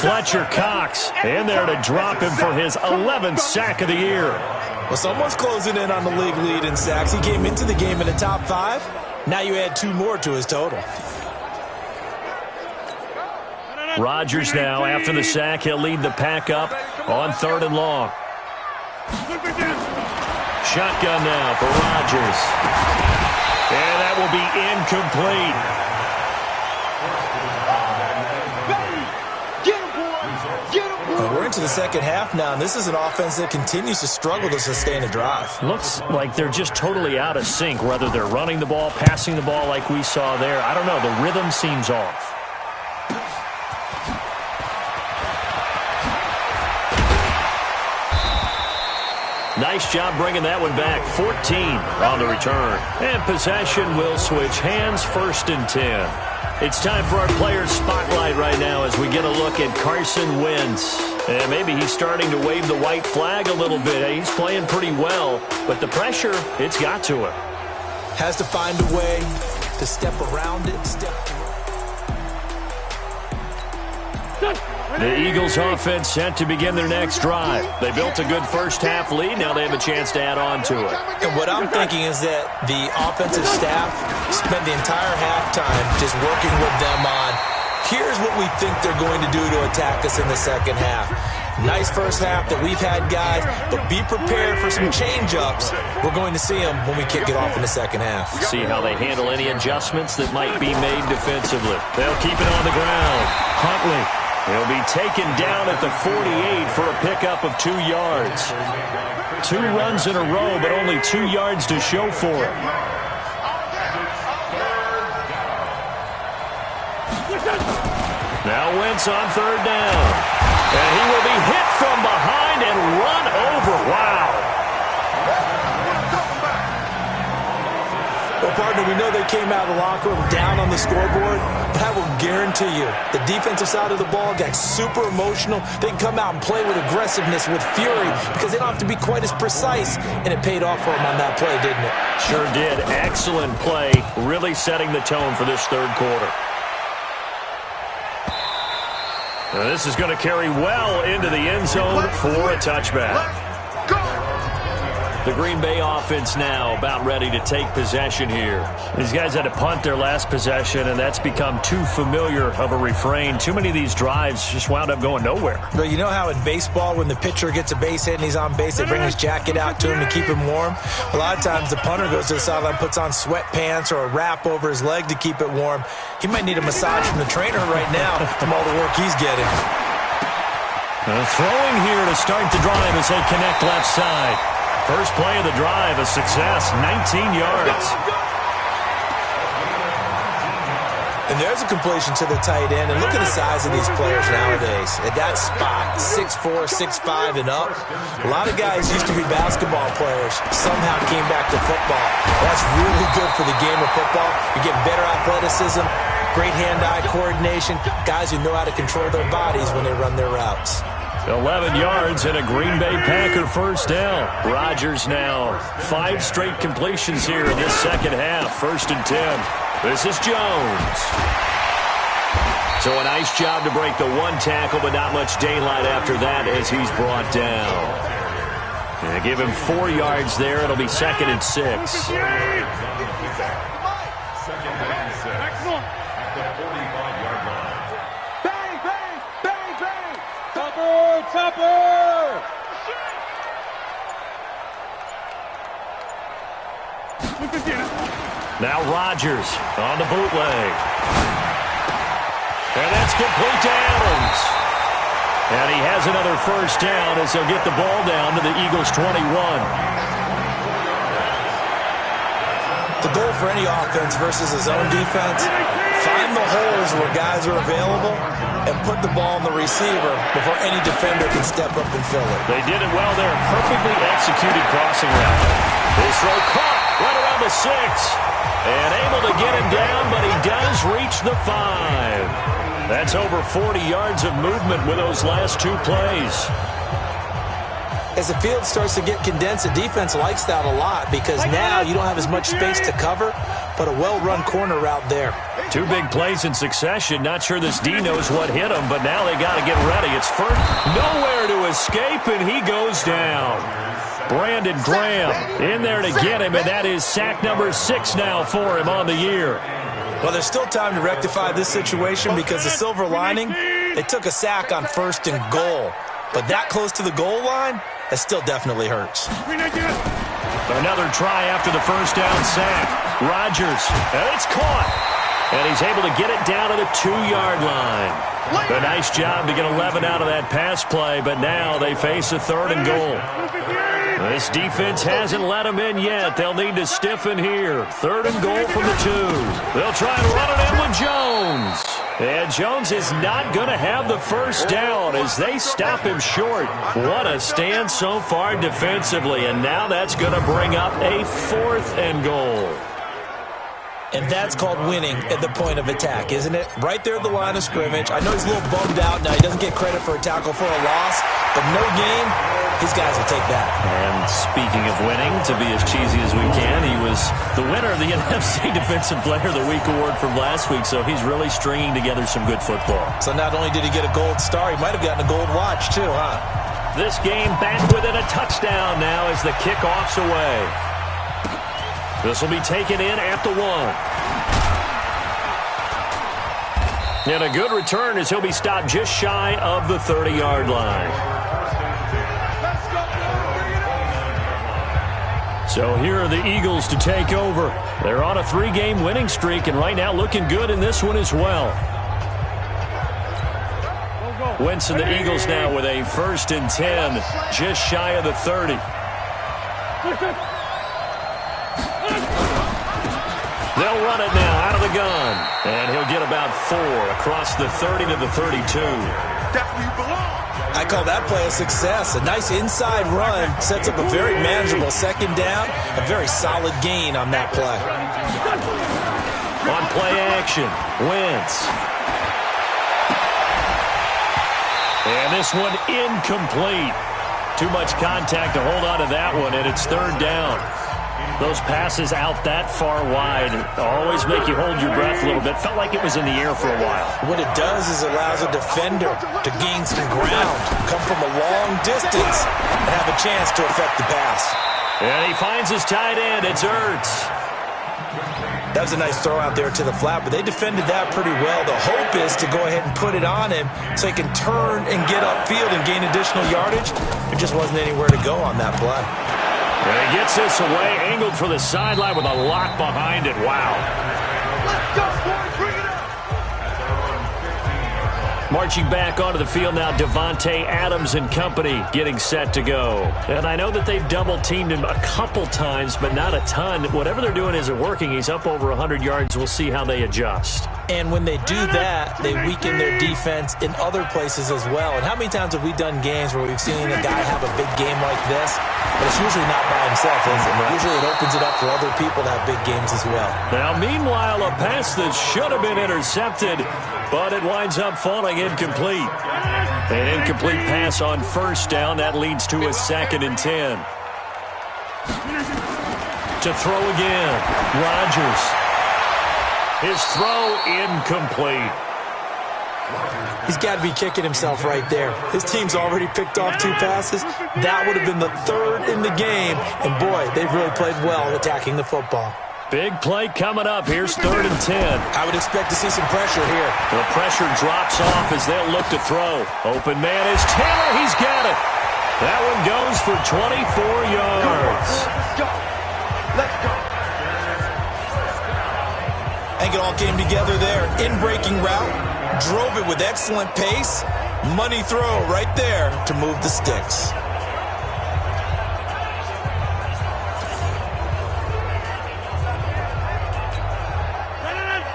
Fletcher Cox in there to drop him for his 11th sack of the year. Well, someone's closing in on the league lead in sacks. He came into the game in the top 5. Now you add 2 more to his total. Rodgers now, after the sack, he'll lead the pack up on 3rd and long. Shotgun now for Rodgers. And that will be incomplete. We're into the second half now, and this is an offense that continues to struggle to sustain a drive. Looks like they're just totally out of sync, whether they're running the ball, passing the ball like we saw there. I don't know. The rhythm seems off. Nice job bringing that one back. 14 on the return. And possession will switch hands, 1st and 10. It's time for our players' spotlight right now as we get a look at Carson Wentz. And maybe he's starting to wave the white flag a little bit. He's playing pretty well, but the pressure, it's got to him. Has to find a way to step around it. The Eagles offense set to begin their next drive. They built a good first-half lead. Now they have a chance to add on to it. And what I'm thinking is that the offensive staff spent the entire halftime just working with them on, here's what we think they're going to do to attack us in the second half. Nice first half that we've had, guys, but be prepared for some change-ups. We're going to see them when we kick it off in the second half. See how they handle any adjustments that might be made defensively. They'll keep it on the ground. Huntley. He'll be taken down at the 48 for a pickup of 2 yards. 2 runs in a row, but only 2 yards to show for it. Now Wentz on 3rd down. And he will be hit from behind and run over. Wow. Well, partner, we know they came out of the locker room down on the scoreboard, but I will guarantee you the defensive side of the ball got super emotional. They can come out and play with aggressiveness, with fury, because they don't have to be quite as precise, and it paid off for them on that play, didn't it? Sure did. Excellent play, really setting the tone for this 3rd quarter. Now this is going to carry well into the end zone for a touchback. The Green Bay offense now about ready to take possession here. These guys had to punt their last possession, and that's become too familiar of a refrain. Too many of these drives just wound up going nowhere. Well, you know how in baseball, when the pitcher gets a base hit and he's on base, they bring his jacket out to him to keep him warm? A lot of times the punter goes to the sideline, puts on sweatpants or a wrap over his leg to keep it warm. He might need a massage from the trainer right now from all the work he's getting. Throwing here to start the drive as they connect left side. First play of the drive, a success, 19 yards. And there's a completion to the tight end. And look at the size of these players nowadays. At that spot, 6'4", 6'5", and up. A lot of guys used to be basketball players, somehow came back to football. That's really good for the game of football. You get better athleticism, great hand-eye coordination, guys who know how to control their bodies when they run their routes. 11 yards and a Green Bay Packer first down. Rodgers now 5 straight completions here in this second half. 1st and 10. This is Jones. So a nice job to break the 1 tackle, but not much daylight after that as he's brought down. And give him 4 yards there. It'll be 2nd and 6. Now Rodgers on the bootleg. And that's complete to Adams. And he has another first down as they'll get the ball down to the Eagles' 21. The goal for any offense versus his own defense, find the holes where guys are available and put the ball in the receiver before any defender can step up and fill it. They did it well there. Perfectly executed crossing route. This throw caught right around the 6. And able to get him down, but he does reach the 5. That's over 40 yards of movement with those last 2 plays. As the field starts to get condensed, the defense likes that a lot because now you don't have as much space to cover, but a well-run corner route there. Two big plays in succession. Not sure this D knows what hit him, but now they got to get ready. It's first, nowhere to escape, and he goes down. Brandon Graham in there to get him, and that is sack number 6 now for him on the year. Well, there's still time to rectify this situation because the silver lining, they took a sack on 1st and goal. But that close to the goal line, that still definitely hurts. Another try after the first down sack. Rodgers, and it's caught. And he's able to get it down to the 2-yard line. A nice job to get 11 out of that pass play, but now they face a 3rd and goal. This defense hasn't let them in yet. They'll need to stiffen here. 3rd and goal from the 2. They'll try and run it in with Jones. And Jones is not going to have the first down as they stop him short. What a stand so far defensively, and now that's going to bring up a 4th and goal. And that's called winning at the point of attack, isn't it? Right there at the line of scrimmage. I know he's a little bummed out now. He doesn't get credit for a tackle for a loss, but no gain, his guys will take that. And speaking of winning, to be as cheesy as we can, he was the winner of the NFC Defensive Player of the Week award from last week, so he's really stringing together some good football. So not only did he get a gold star, he might have gotten a gold watch too, huh? This game back within a touchdown now as the kickoff's away. This will be taken in at the 1. And a good return as he'll be stopped just shy of the 30-yard line. So here are the Eagles to take over. They're on a 3-game winning streak, and right now looking good in this one as well. Wentz and the Eagles now with a 1st and 10, just shy of the 30. They'll run it now out of the gun. And he'll get about 4 across the 30 to the 32. I call that play a success. A nice inside run sets up a very manageable 2nd down. A very solid gain on that play. On play action, Wentz. And this one incomplete. Too much contact to hold on to that one, and it's 3rd down. Those passes out that far wide always make you hold your breath a little bit. Felt like it was in the air for a while. What it does is it allows a defender to gain some ground, come from a long distance, and have a chance to affect the pass. And he finds his tight end. It's Ertz. That was a nice throw out there to the flat, but they defended that pretty well. The hope is to go ahead and put it on him so he can turn and get upfield and gain additional yardage. There just wasn't anywhere to go on that play. And he gets this away, angled for the sideline with a lock behind it. Wow. Let's go, boys. Bring it up. Marching back onto the field now, Devontae Adams and company getting set to go. And I know that they've double-teamed him a couple times, but not a ton. Whatever they're doing isn't working. He's up over 100 yards. We'll see how they adjust. And when they do that, they weaken their defense in other places as well. And how many times have we done games where we've seen a guy have a big game like this, but it's usually not by himself, is it? Usually it opens it up for other people to have big games as well. Now, meanwhile, a pass that should have been intercepted, but it winds up falling incomplete. An incomplete pass on 1st down. That leads to a 2nd and 10. To throw again, Rodgers. His throw incomplete. He's got to be kicking himself right there. His team's already picked off 2 passes. That would have been the 3rd in the game. And, boy, they've really played well attacking the football. Big play coming up. Here's 3rd and 10. I would expect to see some pressure here. The pressure drops off as they'll look to throw. Open man is Taylor. He's got it. That one goes for 24 yards. Let's go. Let's go. I think it all came together there. In-breaking route. Drove it with excellent pace. Money throw right there to move the sticks.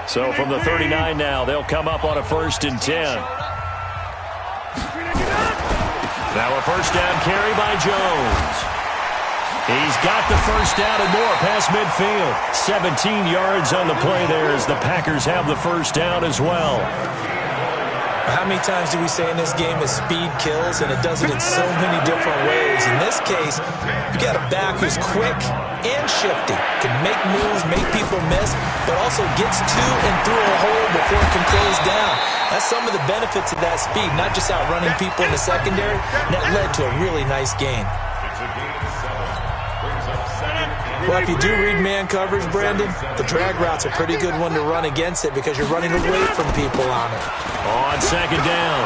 So from the 39 now, they'll come up on a 1st and 10. Now a 1st down carry by Jones. He's got the 1st down and more past midfield. 17 yards on the play there as the Packers have the 1st down as well. How many times do we say in this game that speed kills, and it does it in so many different ways? In this case, you got a back who's quick, and shifty. Can make moves, make people miss, but also gets to and through a hole before it can close down. That's some of the benefits of that speed, not just outrunning people in the secondary. And that led to a really nice gain. Well, if you do read man coverage, Brandon, the drag route's a pretty good one to run against it because you're running away from people on it. On second down,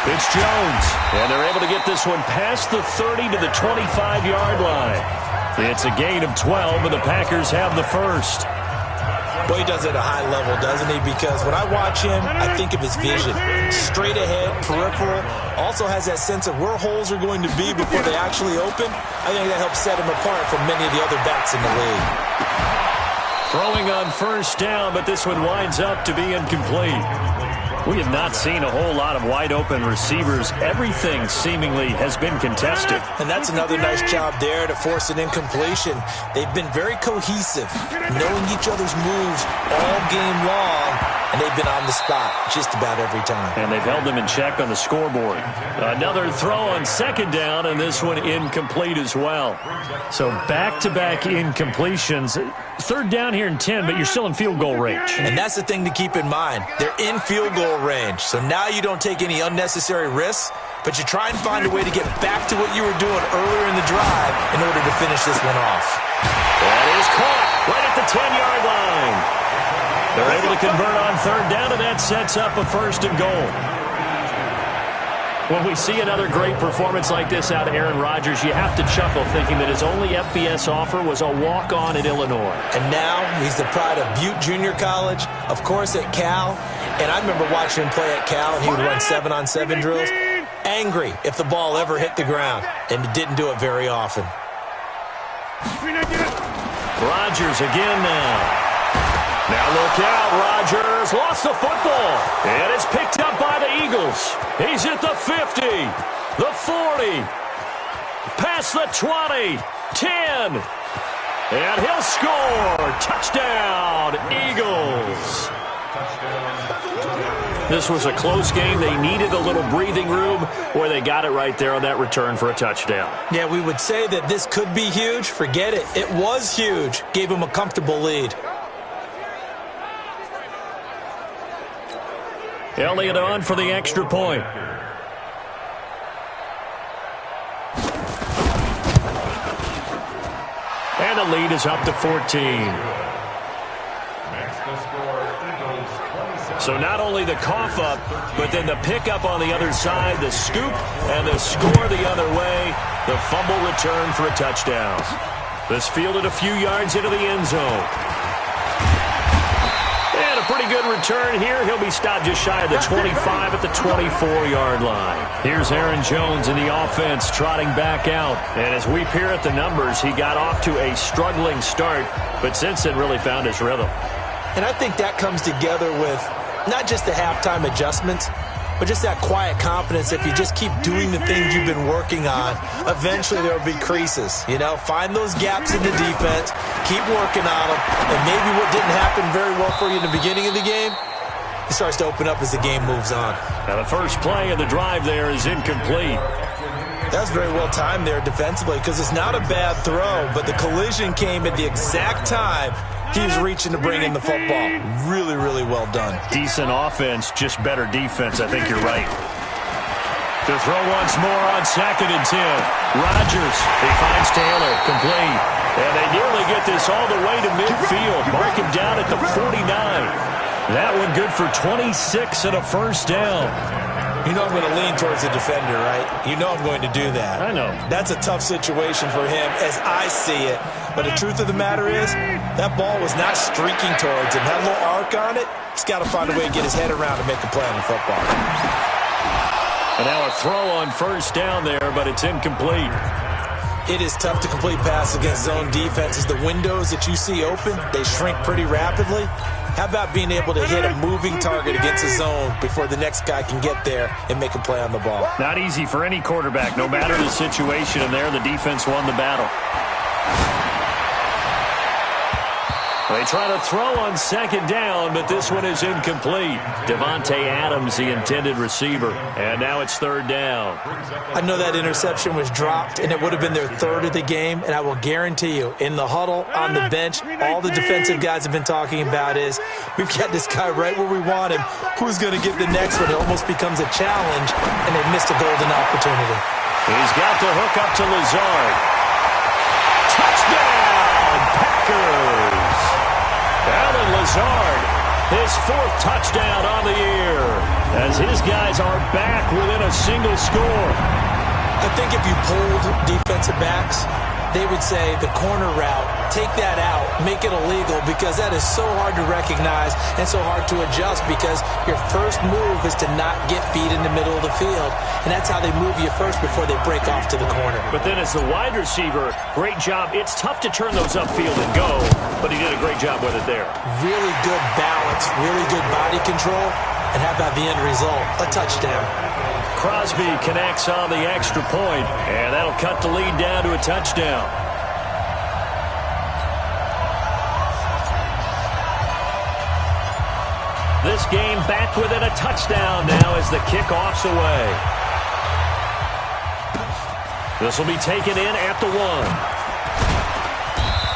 it's Jones. And they're able to get this one past the 30 to the 25-yard line. It's a gain of 12, and the Packers have the first. Boy, he does it at a high level, doesn't he? Because when I watch him, I think of his vision. Straight ahead, peripheral. Also has that sense of where holes are going to be before they actually open. I think that helps set him apart from many of the other backs in the league. Throwing on first down, but this one winds up to be incomplete. We have not seen a whole lot of wide-open receivers. Everything seemingly has been contested. And that's another nice job there to force an incompletion. They've been very cohesive, knowing each other's moves all game long, and they've been on the spot just about every time. And they've held them in check on the scoreboard. Another throw on second down, and this one incomplete as well. So back-to-back incompletions. Third down here in 10, but you're still in field goal range. And that's the thing to keep in mind. They're in field goal range. So now you don't take any unnecessary risks, but you try and find a way to get back to what you were doing earlier in the drive in order to finish this one off. That is caught right at the 10-yard line. They're able to convert on third down, and that sets up a first and goal. When we see another great performance like this out of Aaron Rodgers, you have to chuckle thinking that his only FBS offer was a walk-on at Illinois. And now he's the pride of Butte Junior College, of course at Cal. And I remember watching him play at Cal, and he would run 7-on-7 drills. Angry if the ball ever hit the ground, and he didn't do it very often. Rodgers again now. Now look out, Rodgers lost the football, and it's picked up by the Eagles. He's at the 50, the 40, past the 20, 10, and he'll score. Touchdown, Eagles. This was a close game. They needed a little breathing room, where they got it right there on that return for a touchdown. Yeah, we would say that this could be huge. Forget it. It was huge. Gave him a comfortable lead. Elliott on for the extra point. And the lead is up to 14. So not only the cough up, but then the pickup on the other side, the scoop, and the score the other way, the fumble return for a touchdown. This fielded a few yards into the end zone. And a pretty good return here. He'll be stopped just shy of the 25 at the 24-yard line. Here's Aaron Jones in the offense trotting back out. And as we peer at the numbers, he got off to a struggling start, but since then really found his rhythm. And I think that comes together with not just the halftime adjustments, but just that quiet confidence. If you just keep doing the things you've been working on, eventually there will be creases. You know, find those gaps in the defense, keep working on them, and maybe what didn't happen very well for you in the beginning of the game, it starts to open up as the game moves on. Now the first play of the drive there is incomplete. That was very well timed there defensively, because it's not a bad throw, but the collision came at the exact time he was reaching to bring in the football. Really, really well done. Decent offense, just better defense. I think you're right. To throw once more on 2nd and 10. Rodgers, he finds Taylor, complete. And they nearly get this all the way to midfield. Mark him down at the 49. That one good for 26 and a first down. You know I'm going to lean towards the defender, right? You know I'm going to do that. I know. That's a tough situation for him as I see it. But the truth of the matter is, that ball was not streaking towards him. Had a little arc on it. He's got to find a way to get his head around and make a play on the football. And now a throw on first down there, but it's incomplete. It is tough to complete pass against zone defenses. The windows that you see open, they shrink pretty rapidly. How about being able to hit a moving target against a zone before the next guy can get there and make a play on the ball? Not easy for any quarterback, no matter the situation, and there the defense won the battle. They try to throw on second down, but this one is incomplete. Devontae Adams, the intended receiver. And now it's third down. I know that interception was dropped, and it would have been their third of the game. And I will guarantee you, in the huddle, on the bench, all the defensive guys have been talking about is, we've got this guy right where we want him. Who's going to get the next one? It almost becomes a challenge, and they missed a golden opportunity. He's got the hook up to Lazard. Touchdown, Packers! Alan Lazard, his fourth touchdown on the year, as his guys are back within a single score. I think if you polled defensive backs, they would say the corner route, take that out, make it illegal, because that is so hard to recognize and so hard to adjust, because your first move is to not get beat in the middle of the field, and that's how they move you first before they break off to the corner. But then as the wide receiver, great job. It's tough to turn those upfield and go, but he did a great job with it there. Really good balance, really good body control, and how about the end result? A touchdown. Crosby connects on the extra point, and that'll cut the lead down to a touchdown. This game back within a touchdown now as the kickoff's away. This will be taken in at the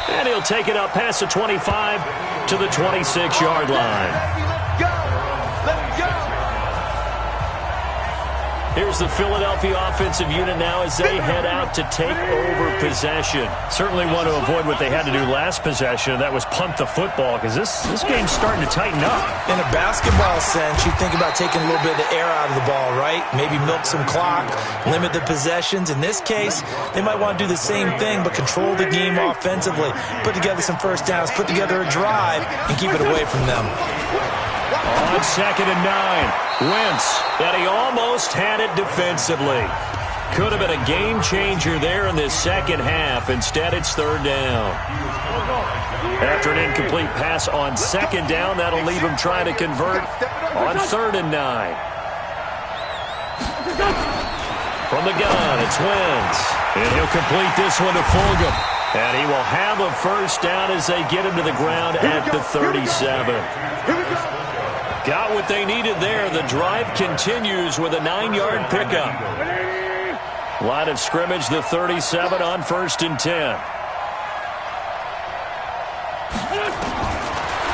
1. And he'll take it up past the 25 to the 26-yard line. Here's the Philadelphia offensive unit now as they head out to take over possession. Certainly want to avoid what they had to do last possession, and that was punt the football, because this game's starting to tighten up. In a basketball sense, you think about taking a little bit of the air out of the ball, right? Maybe milk some clock, limit the possessions. In this case, they might want to do the same thing, but control the game offensively. Put together some first downs, put together a drive, and keep it away from them. On 2nd and 9, Wentz, and he almost had it defensively. Could have been a game changer there in this second half. Instead, it's third down. After an incomplete pass on second down, that'll leave him trying to convert on 3rd and 9. From the gun, it's Wentz, and he'll complete this one to Fulgham. And he will have a first down as they get him to the ground at the 37. Got what they needed there. The drive continues with a 9-yard pickup. Line of scrimmage, the 37 on 1st and 10.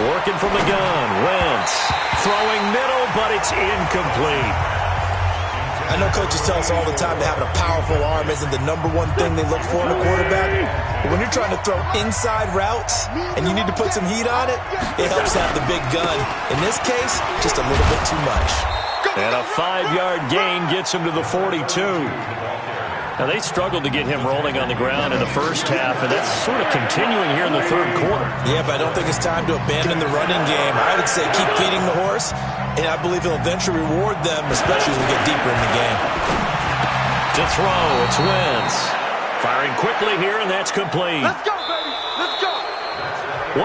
Working from the gun, Wentz. Throwing middle, but it's incomplete. I know coaches tell us all the time that having a powerful arm isn't the number one thing they look for in a quarterback. But when you're trying to throw inside routes and you need to put some heat on it, it helps have the big gun. In this case, just a little bit too much. And a 5-yard gain gets him to the 42. Now, they struggled to get him rolling on the ground in the first half, and that's sort of continuing here in the third quarter. Yeah, but I don't think it's time to abandon the running game. I would say keep feeding the horse, and I believe he'll eventually reward them, especially as we get deeper in the game. To throw, it's Wentz. Firing quickly here, and that's complete. Let's go, baby. Let's go.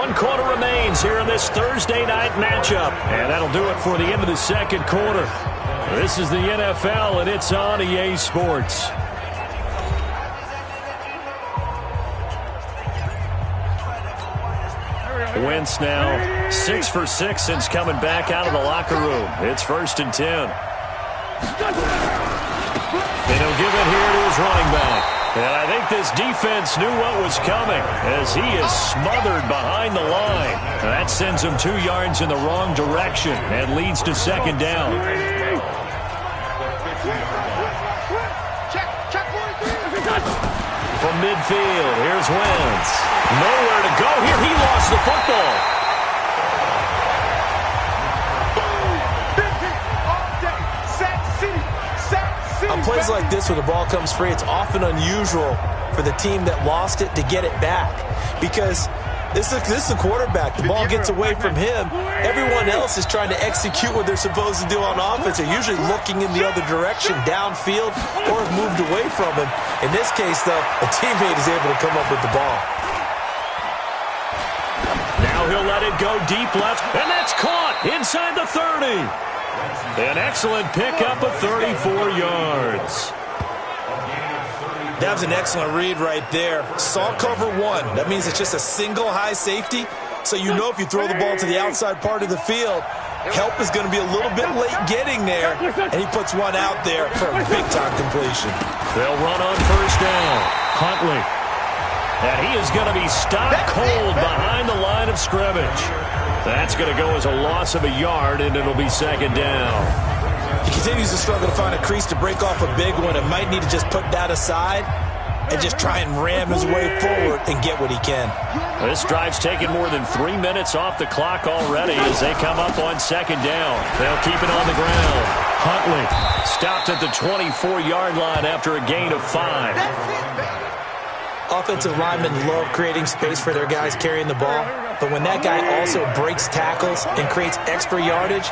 1 quarter remains here in this Thursday night matchup, and that'll do it for the end of the second quarter. This is the NFL, and it's on EA Sports. Wentz now 6 for 6 since coming back out of the locker room. It's 1st and 10. And he'll give it here to his running back. And I think this defense knew what was coming as he is smothered behind the line. That sends him 2 yards in the wrong direction and leads to 2nd down. From midfield, here's Wentz. Nowhere to go here. He lost the football. On plays like this where the ball comes free, it's often unusual for the team that lost it to get it back, because this is a quarterback. The ball gets away from him. Everyone else is trying to execute what they're supposed to do on offense. They're usually looking in the other direction, downfield, or have moved away from him. In this case, though, a teammate is able to come up with the ball. Now he'll let it go deep left, and that's caught inside the 30. An excellent pickup of 34 yards. That was an excellent read right there. Saw cover 1. That means it's just a single high safety. So you know if you throw the ball to the outside part of the field, help is going to be a little bit late getting there, and he puts one out there for a big-time completion. They'll run on first down. Huntley. And he is going to be stopped cold behind the line of scrimmage. That's going to go as a loss of a yard, and it'll be second down. He continues to struggle to find a crease to break off a big one and might need to just put that aside and just try and ram his way forward and get what he can. This drive's taken more than 3 minutes off the clock already as they come up on second down. They'll keep it on the ground. Huntley stopped at the 24-yard line after a gain of 5. Offensive linemen love creating space for their guys carrying the ball, but when that guy also breaks tackles and creates extra yardage,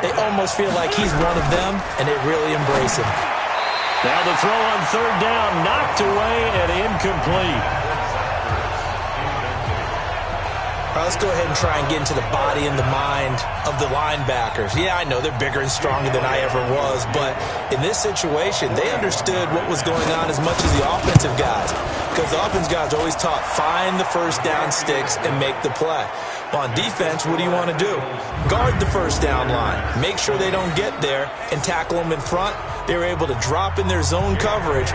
they almost feel like he's one of them, and they really embrace him. Now the throw on third down, knocked away and incomplete. All right, let's go ahead and try and get into the body and the mind of the linebackers. Yeah, I know they're bigger and stronger than I ever was, but in this situation, they understood what was going on as much as the offensive guys, because the offensive guys always taught, find the first down sticks and make the play. Well, on defense, what do you want to do? Guard the first down line. Make sure they don't get there and tackle them in front. They were able to drop in their zone coverage,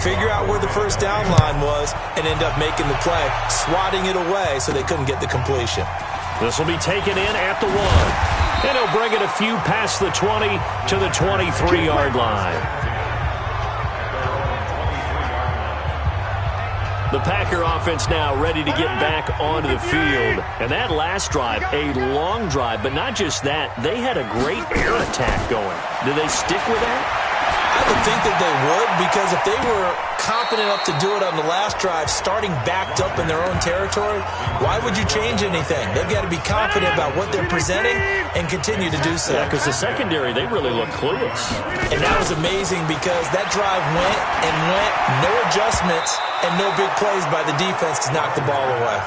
figure out where the first down line was, and end up making the play, swatting it away so they couldn't get the completion. This will be taken in at the 1. And he'll bring it a few past the 20 to the 23-yard line. The Packer offense now ready to get back onto the field. And that last drive, a long drive, but not just that. They had a great air attack going. Do they stick with that? I would think that they would, because if they were confident enough to do it on the last drive, starting backed up in their own territory, why would you change anything? They've got to be confident about what they're presenting and continue to do so. Yeah, because the secondary, they really look clueless. And that was amazing because that drive went and went, no adjustments, and no big plays by the defense to knock the ball away.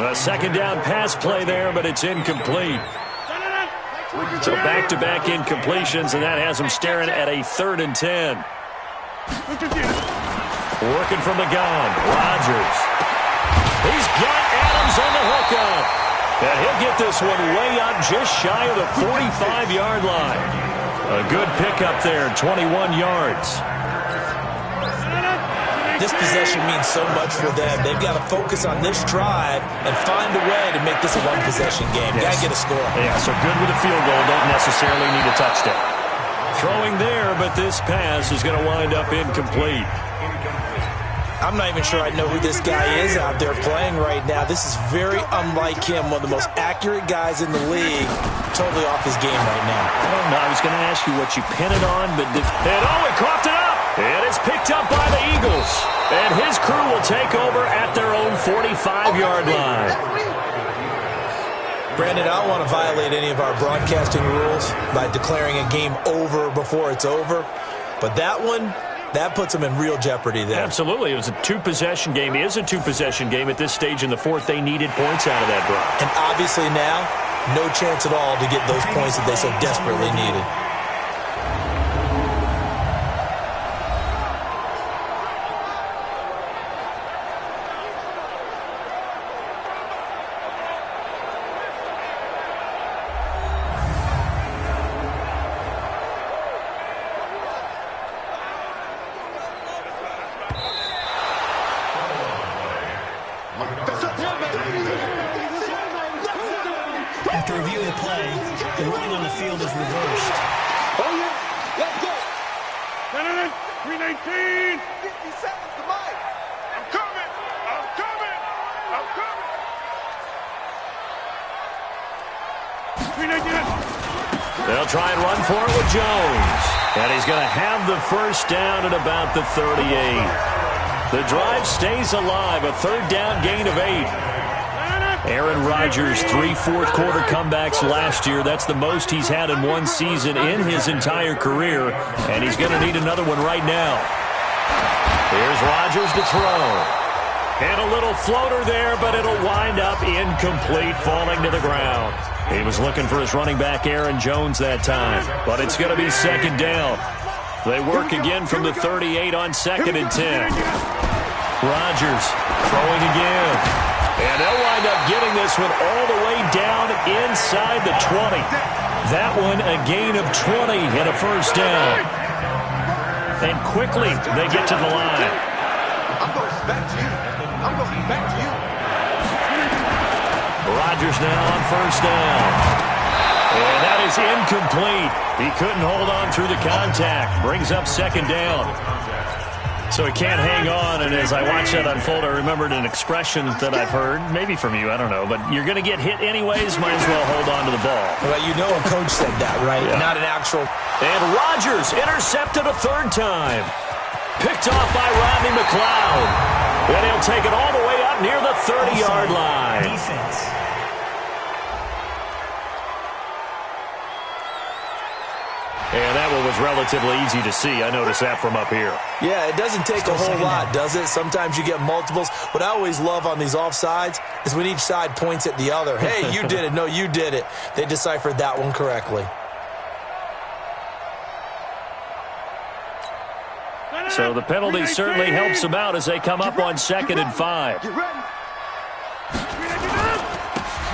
A second down pass play there, but it's incomplete. So back-to-back incompletions, and that has them staring at a 3rd and 10. Working from the gun, Rodgers. He's got Adams on the hookup. And he'll get this one way up just shy of the 45-yard line. A good pickup there, 21 yards. This possession means so much for them. They've got to focus on this drive and find a way to make this a one-possession game. Got to get a score. Yeah, so good with a field goal. Don't necessarily need a touchdown. Throwing there, but this pass is going to wind up incomplete. I'm not even sure I know who this guy is out there playing right now. This is very unlike him, one of the most accurate guys in the league. Totally off his game right now. I don't know. I was going to ask you what you pin it on, but... he coughed it up! And it's picked up by the Eagles. And his crew will take over at their own 45-yard line. Brandon, I don't want to violate any of our broadcasting rules by declaring a game over before it's over. But that one, that puts them in real jeopardy there. Absolutely. It was a two-possession game. It is a two-possession game at this stage in the fourth. They needed points out of that drive. And obviously now, no chance at all to get those points that they so desperately needed. After reviewing the play, the ruling on the field is reversed. Oh, yeah. Let's go. 319. 50 seconds to Mike. I'm coming. I'm coming. I'm coming. 319. They'll try and run for it with Jones. And he's going to have the first down at about the 38. The drive stays alive. A third down gain of 8. Aaron Rodgers, 3 fourth-quarter comebacks last year. That's the most he's had in one season in his entire career, and he's going to need another one right now. Here's Rodgers to throw. And a little floater there, but it'll wind up incomplete, falling to the ground. He was looking for his running back, Aaron Jones, that time, but it's going to be second down. They work again from the 38 on 2nd and 10. Rodgers throwing again. And they'll wind up getting this one all the way down inside the 20. That one a gain of 20 and a first down. And quickly they get to the line. I'm going back to you. I'm going back to you. Rodgers now on first down. And that is incomplete. He couldn't hold on through the contact. Brings up second down. So he can't hang on, and as I watch that unfold, I remembered an expression that I've heard, maybe from you, I don't know, but you're going to get hit anyways, might as well hold on to the ball. Well, you know a coach said that, right? Yeah. Not an actual. And Rodgers intercepted a third time. Picked off by Rodney McLeod. And he'll take it all the way up near the 30-yard line. Defense. And that one was relatively easy to see. I noticed that from up here. Yeah, it doesn't take a whole lot, does it? Sometimes you get multiples. What I always love on these offsides is when each side points at the other. Hey, you did it. No, you did it. They deciphered that one correctly. So the penalty certainly helps them out as they come up on 2nd and 5.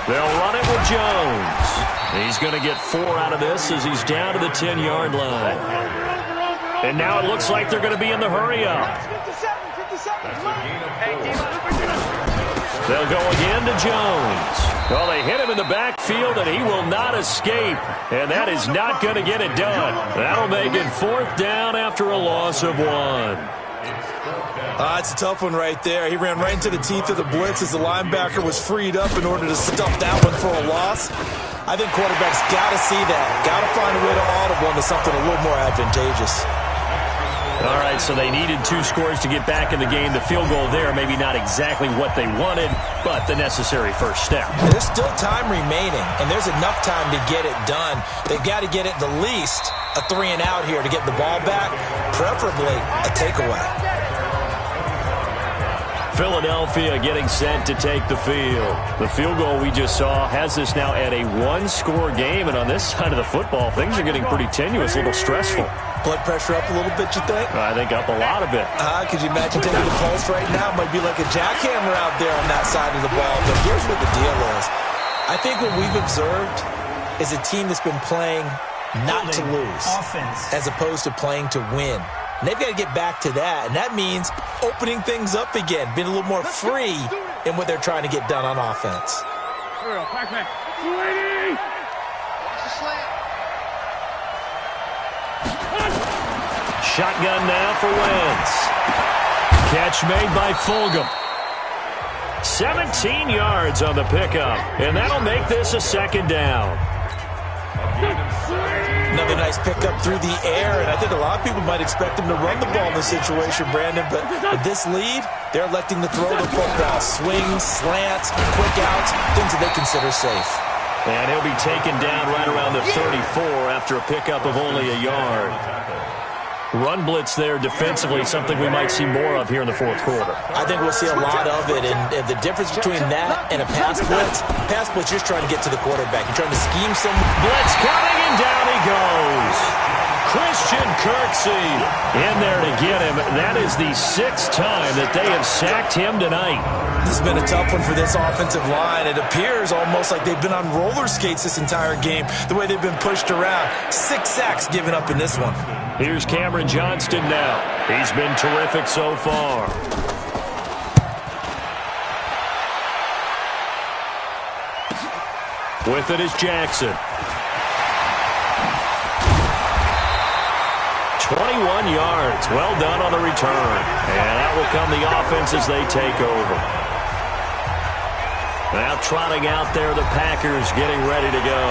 They'll run it with Jones. He's going to get 4 out of this as he's down to the 10-yard line. And now it looks like they're going to be in the hurry-up. They'll go again to Jones. Well, they hit him in the backfield, and he will not escape. And that is not going to get it done. That'll make it 4th down after a loss of 1. It's a tough one right there. He ran right into the teeth of the blitz as the linebacker was freed up in order to stuff that one for a loss. I think quarterbacks got to see that. Got to find a way to audible into something a little more advantageous. All right, so they needed 2 scores to get back in the game. The field goal there, maybe not exactly what they wanted, but the necessary first step. And there's still time remaining, and there's enough time to get it done. They've got to get at the least a 3 and out here to get the ball back, preferably a takeaway. Philadelphia getting set to take the field. The field goal we just saw has us now at a 1-score game, and on this side of the football, things are getting pretty tenuous, a little stressful. Blood pressure up a little bit, you think? I think up a lot of it. Could you imagine taking the pulse right now? Might be like a jackhammer out there on that side of the ball. But here's what the deal is. I think what we've observed is a team that's been playing not to lose as opposed to playing to win. And they've got to get back to that. And that means opening things up again, being a little more free in what they're trying to get done on offense. Shotgun now for Wentz. Catch made by Fulgham. 17 yards on the pickup, and that'll make this a 2nd down. Another nice pickup through the air, and I think a lot of people might expect him to run the ball in this situation, Brandon, but with this lead, they're electing to throw the football. Swings, slants, quick outs, things that they consider safe. And he'll be taken down right around the 34 after a pickup of only a yard. Run blitz there defensively, something we might see more of here in the 4th quarter. I think we'll see a lot of it, and the difference between that and a pass blitz, you're just trying to get to the quarterback. You're trying to scheme some. Blitz coming, and down he goes. Christian Kirksey in there to get him. That is the 6th time that they have sacked him tonight. This has been a tough one for this offensive line. It appears almost like they've been on roller skates this entire game, the way they've been pushed around. 6 sacks given up in this one. Here's Cameron Johnston now. He's been terrific so far. With it is Jackson. 21 yards. Well done on the return. And that will come the offense as they take over. Now trotting out there, the Packers getting ready to go.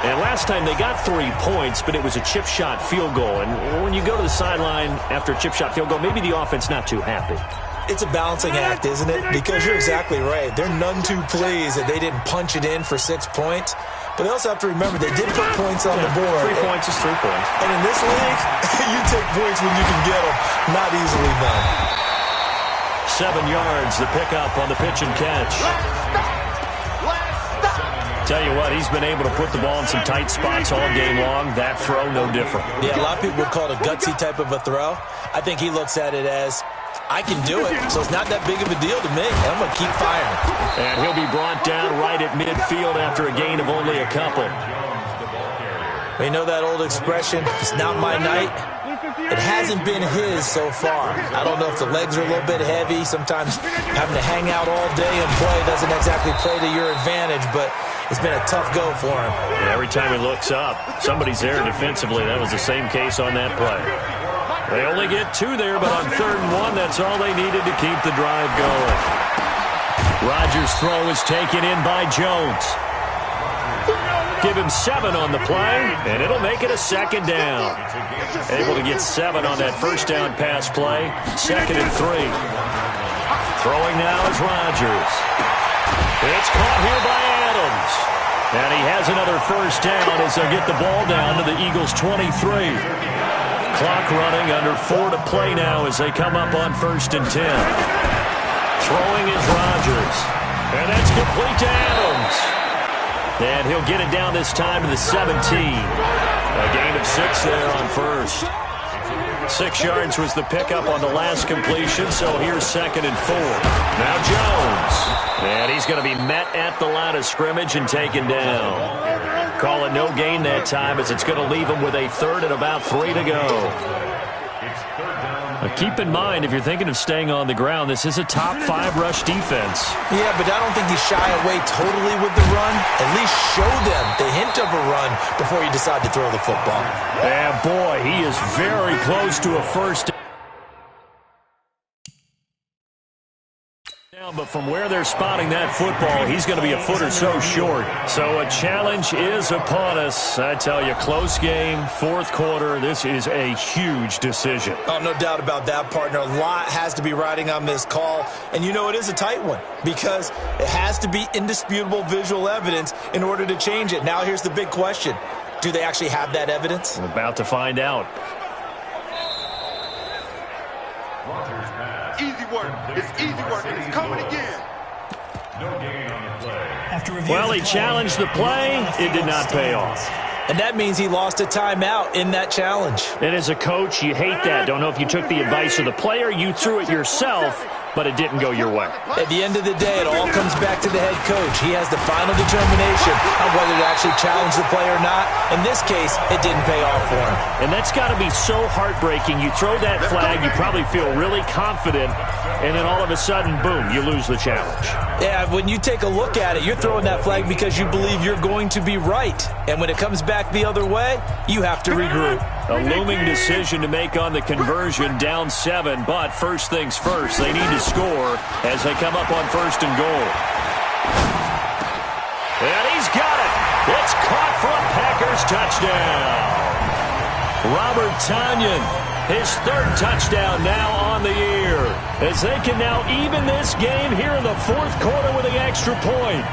And last time they got 3 points, but it was a chip shot field goal. And when you go to the sideline after a chip shot field goal, maybe the offense not too happy. It's a balancing act, isn't it? Because you're exactly right. They're none too pleased that they didn't punch it in for 6 points. But they also have to remember they did put points on the board. 3 points is 3 points. And in this league, you take points when you can get them. Not easily done. 7 yards, the pickup on the pitch and catch. Tell you what, he's been able to put the ball in some tight spots all game long. That throw, no different. Yeah, a lot of people would call it a gutsy type of a throw. I think he looks at it as I can do it, so it's not that big of a deal to me. I'm going to keep firing. And he'll be brought down right at midfield after a gain of only a couple. You know that old expression, it's not my night? It hasn't been his so far. I don't know if the legs are a little bit heavy. Sometimes having to hang out all day and play doesn't exactly play to your advantage, but it's been a tough go for him. And every time he looks up, somebody's there defensively. That was the same case on that play. They only get 2 there, but on 3rd and 1, that's all they needed to keep the drive going. Rodgers' throw is taken in by Jones. Give him 7 on the play, and it'll make it a 2nd down. Able to get 7 on that 1st down pass play. 2nd and 3. Throwing now is Rodgers. It's caught here by Adams. And he has another 1st down as they'll get the ball down to the Eagles' 23. Clock running, under 4 to play now as they come up on 1st and 10. Throwing is Rodgers. And that's complete to Adams. And he'll get it down this time to the 17. A gain of 6 there on 1st. 6 yards was the pickup on the last completion, so here's 2nd and 4. Now Jones. And he's going to be met at the line of scrimmage and taken down. Call it no gain that time as it's going to leave him with a 3rd and about 3 to go. Keep in mind, if you're thinking of staying on the ground, this is a top 5 rush defense. Yeah, but I don't think you shy away totally with the run. At least show them the hint of a run before you decide to throw the football. And boy, he is very close to a 1st down. But from where they're spotting that football, he's going to be a foot or so short. So a challenge is upon us. I tell you, close game, 4th quarter. This is a huge decision. Oh, no doubt about that, partner. A lot has to be riding on this call. And you know it is a tight one because it has to be indisputable visual evidence in order to change it. Now here's the big question. Do they actually have that evidence? We're about to find out. Easy work. It's easy work, and it's coming again. Well, he challenged the play. It did not pay off. And that means he lost a timeout in that challenge. And as a coach, you hate that. Don't know if you took the advice of the player. You threw it yourself, but it didn't go your way. At the end of the day, it all comes back to the head coach. He has the final determination on whether to actually challenge the play or not. In this case, it didn't pay off for him. And that's got to be so heartbreaking. You throw that flag, you probably feel really confident, and then all of a sudden, boom, you lose the challenge. Yeah, when you take a look at it, you're throwing that flag because you believe you're going to be right. And when it comes back the other way, you have to regroup. A looming decision to make on the conversion, down 7, but first things first, they need to score as they come up on 1st and goal. And he's got it. It's caught for a Packers touchdown. Robert Tonyan, his 3rd touchdown now on the year, as they can now even this game here in the 4th quarter with the extra point.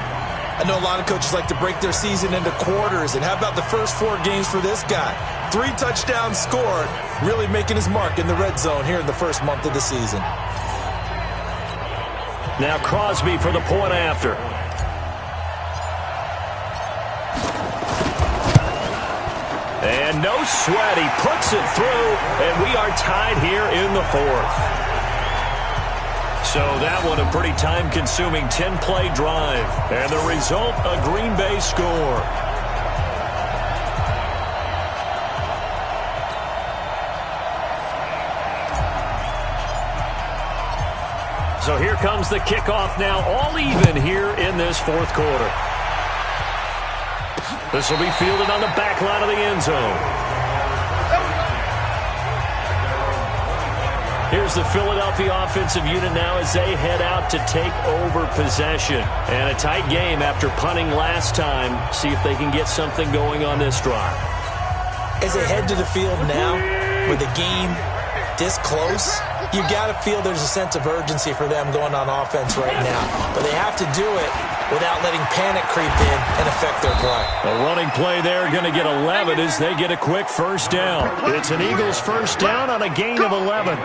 I know a lot of coaches like to break their season into quarters, and how about the first 4 games for this guy? 3 touchdowns scored, really making his mark in the red zone here in the first month of the season. Now Crosby for the point after. And no sweat, he puts it through, and we are tied here in the 4th. So that one a pretty time-consuming 10-play drive. And the result, a Green Bay score. So here comes the kickoff now, all even here in this 4th quarter. This will be fielded on the back line of the end zone. Here's the Philadelphia offensive unit now as they head out to take over possession. And a tight game after punting last time. See if they can get something going on this drive. As they head to the field now, with the game this close, you got to feel there's a sense of urgency for them going on offense right now. But they have to do it without letting panic creep in and affect their play. A running play there, going to get 11 as they get a quick 1st down. It's an Eagles 1st down on a gain of 11.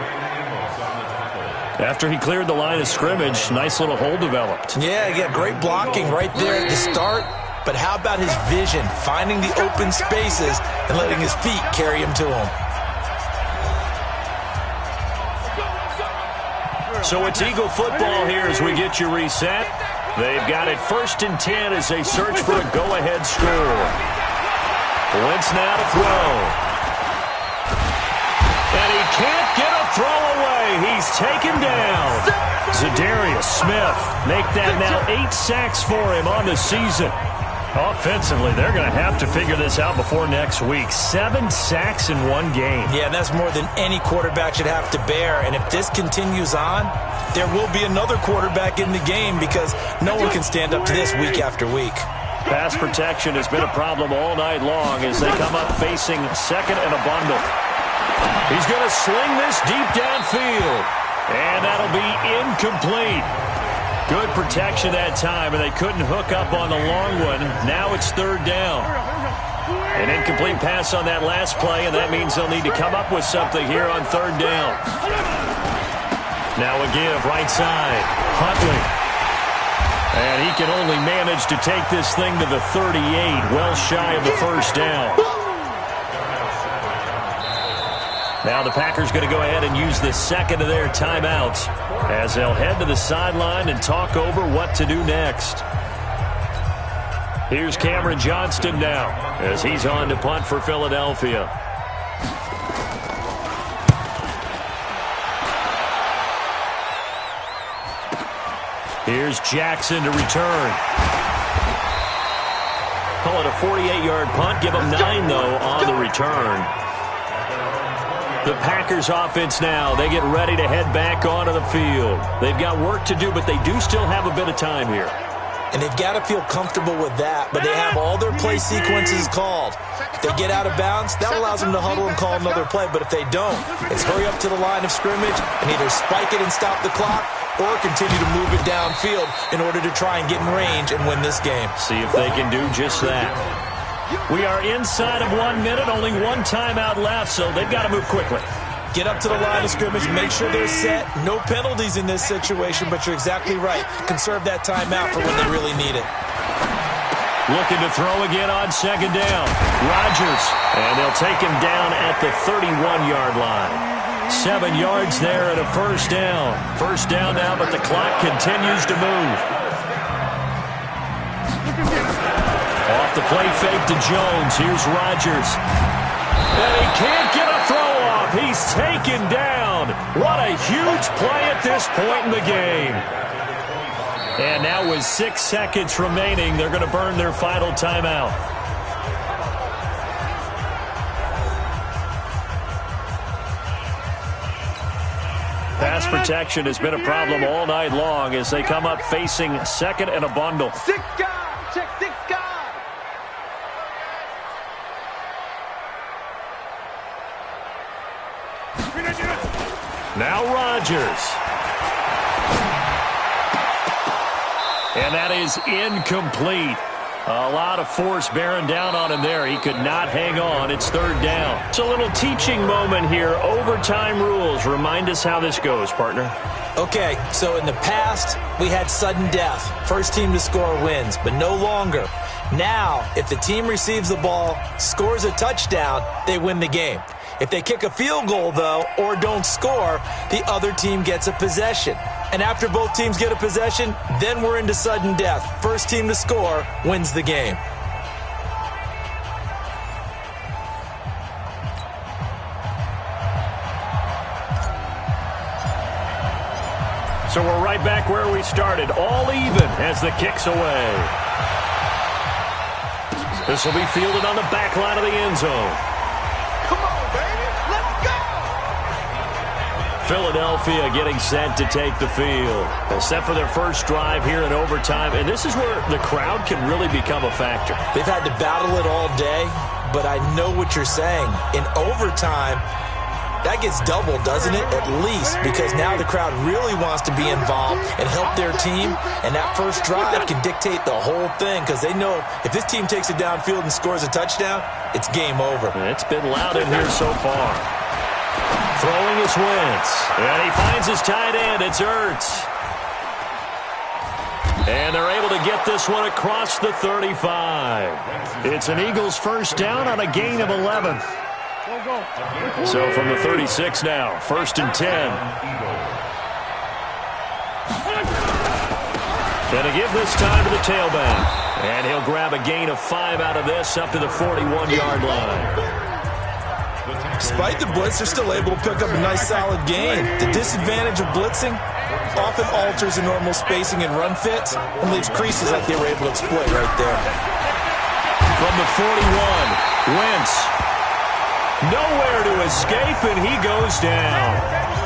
After he cleared the line of scrimmage, nice little hole developed. Yeah, great blocking right there at the start. But how about his vision, finding the open spaces and letting his feet carry him to him? So it's Eagle football here as we get you reset. They've got it 1st and 10 as they search for a go-ahead score. Wentz now to throw. And he can't get a throw away. He's taken down. Zadarius Smith make that now 8 sacks for him on the season. Offensively, they're going to have to figure this out before next week. 7 sacks in one game. Yeah, and that's more than any quarterback should have to bear. And if this continues on, there will be another quarterback in the game because no one can stand up to this week after week. Pass protection has been a problem all night long as they come up facing 2nd and a bundle. He's going to sling this deep downfield. And that'll be incomplete. Good protection that time, and they couldn't hook up on the long one. Now it's 3rd down. An incomplete pass on that last play, and that means they'll need to come up with something here on 3rd down. Now a give, right side. Huntley. And he can only manage to take this thing to the 38, well shy of the 1st down. Now the Packers going to go ahead and use the 2nd of their timeouts as they'll head to the sideline and talk over what to do next. Here's Cameron Johnston now as he's on to punt for Philadelphia. Here's Jackson to return. Call it a 48-yard punt. Give him 9, though, on the return. The Packers offense now, they get ready to head back onto the field. They've got work to do, but they do still have a bit of time here. And they've got to feel comfortable with that, but they have all their play sequences called. If they get out of bounds, that allows them to huddle and call another play, but if they don't, it's hurry up to the line of scrimmage and either spike it and stop the clock or continue to move it downfield in order to try and get in range and win this game. See if they can do just that. We are inside of 1 minute, only 1 timeout left, so they've got to move quickly. Get up to the line of scrimmage, make sure they're set. No penalties in this situation, but you're exactly right. Conserve that timeout for when they really need it. Looking to throw again on 2nd down. Rodgers, and they'll take him down at the 31-yard line. 7 yards there and a 1st down. 1st down now, but the clock continues to move. Off the play fake to Jones. Here's Rodgers. And he can't get a throw off. He's taken down. What a huge play at this point in the game. And now with 6 seconds remaining, they're going to burn their final timeout. Pass protection has been a problem all night long as they come up facing 2nd and a bundle. 6 guys. Check 6 guys. Now Rodgers. And that is incomplete. A lot of force bearing down on him there. He could not hang on. It's 3rd down. It's a little teaching moment here. Overtime rules. Remind us how this goes, partner. Okay, so in the past, we had sudden death. First team to score wins, but no longer. Now, if the team receives the ball, scores a touchdown, they win the game. If they kick a field goal, though, or don't score, the other team gets a possession. And after both teams get a possession, then we're into sudden death. First team to score wins the game. So we're right back where we started. All even as the kick's away. This will be fielded on the back line of the end zone. Philadelphia getting set to take the field. They're set for their first drive here in overtime, and this is where the crowd can really become a factor. They've had to battle it all day, but I know what you're saying. In overtime, that gets doubled, doesn't it? At least, because now the crowd really wants to be involved and help their team, and that first drive can dictate the whole thing because they know if this team takes it downfield and scores a touchdown, it's game over. It's been loud in here so far. Throwing is Wentz. And he finds his tight end. It's Ertz. And they're able to get this one across the 35. It's an Eagles first down on a gain of 11. So from the 36 now, 1st and 10. And to give this time to the tailback. And he'll grab a gain of 5 out of this up to the 41-yard line. Despite the blitz, they're still able to pick up a nice solid gain. The disadvantage of blitzing often alters the normal spacing and run fits and leaves creases like they were able to exploit right there. From the 41, Wentz. Nowhere to escape, and he goes down.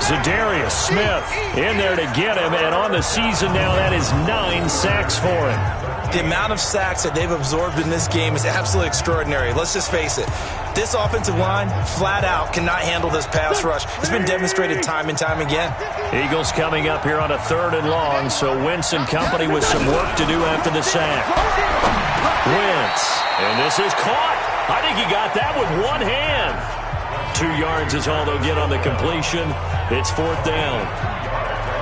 Zadarius Smith in there to get him, and on the season now, that is 9 sacks for him. The amount of sacks that they've absorbed in this game is absolutely extraordinary. Let's just face it. This offensive line, flat out, cannot handle this pass rush. It's been demonstrated time and time again. Eagles coming up here on a 3rd and long, so Wentz and company with some work to do after the sack. Wentz, and this is caught. I think he got that with one hand. 2 yards is all they'll get on the completion. It's 4th down.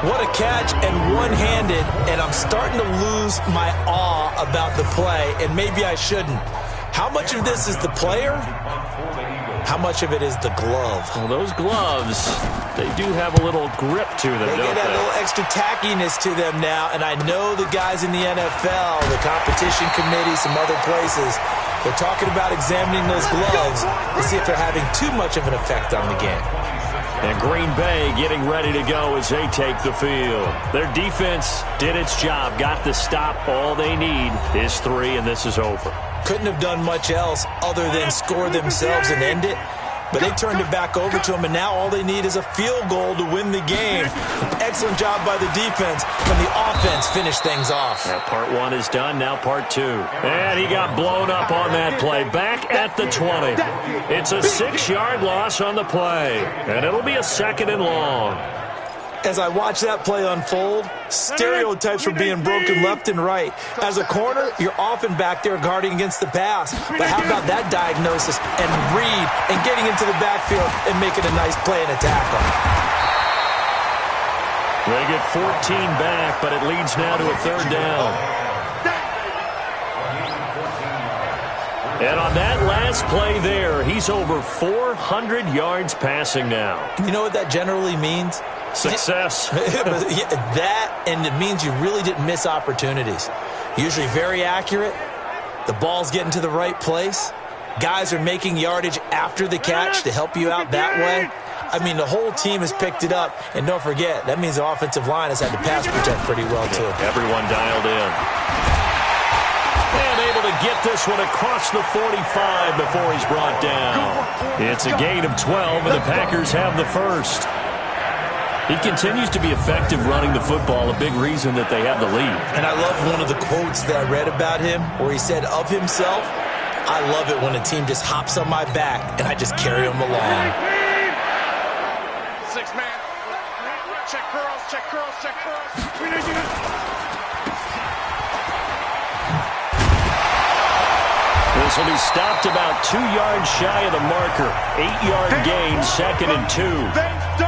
What a catch, and one-handed, and I'm starting to lose my awe about the play, and maybe I shouldn't. How much of this is the player? How much of it is the glove? Well, those gloves, they do have a little grip to them, They don't get a little extra tackiness to them now, and I know the guys in the NFL, the competition committee, some other places, they're talking about examining those gloves to see if they're having too much of an effect on the game. And Green Bay getting ready to go as they take the field. Their defense did its job, got the stop. All they need is 3, and this is over. Couldn't have done much else other than score themselves and end it. But they turned it back over to them, and now all they need is a field goal to win the game. Excellent job by the defense. Can the offense finish things off? That part 1 is done, now part 2. And he got blown up on that play. Back at the 20. It's a 6-yard loss on the play, and it'll be a 2nd and long. As I watch that play unfold, stereotypes were being broken left and right. As a corner, you're often back there guarding against the pass. But how about that diagnosis and read and getting into the backfield and making a nice play and a tackle? They get 14 back, but it leads now to a 3rd down. And on that last play there, he's over 400 yards passing now. You know what that generally means? Success. That, and it means you really didn't miss opportunities. Usually very accurate. The ball's getting to the right place. Guys are making yardage after the catch to help you out that way. I mean, the whole team has picked it up. And don't forget, that means the offensive line has had to pass protect pretty well, too. Everyone dialed in. And able to get this one across the 45 before he's brought down. It's a gain of 12, and the Packers have the first. He continues to be effective running the football, a big reason that they have the lead. And I love one of the quotes that I read about him where he said of himself, I love it when a team just hops on my back and I just carry them along. 6-man. Check curls, check curls, check curls. This will be stopped about 2 yards shy of the marker. 8-yard gain, 2nd and 2.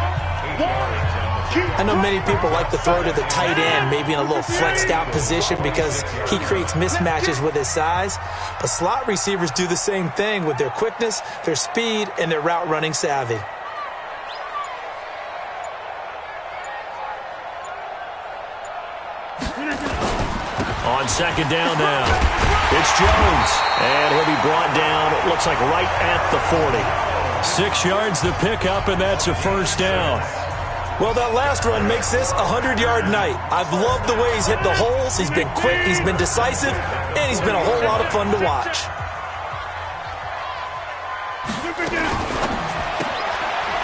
I know many people like to throw to the tight end, maybe in a little flexed out position because he creates mismatches with his size. But slot receivers do the same thing with their quickness, their speed, and their route running savvy. On 2nd down now, it's Jones, and he'll be brought down, it looks like right at the 40. 6 yards to pick up, and that's a 1st down. Well, that last run makes this a 100-yard night. I've loved the way he's hit the holes. He's been quick, he's been decisive, and he's been a whole lot of fun to watch.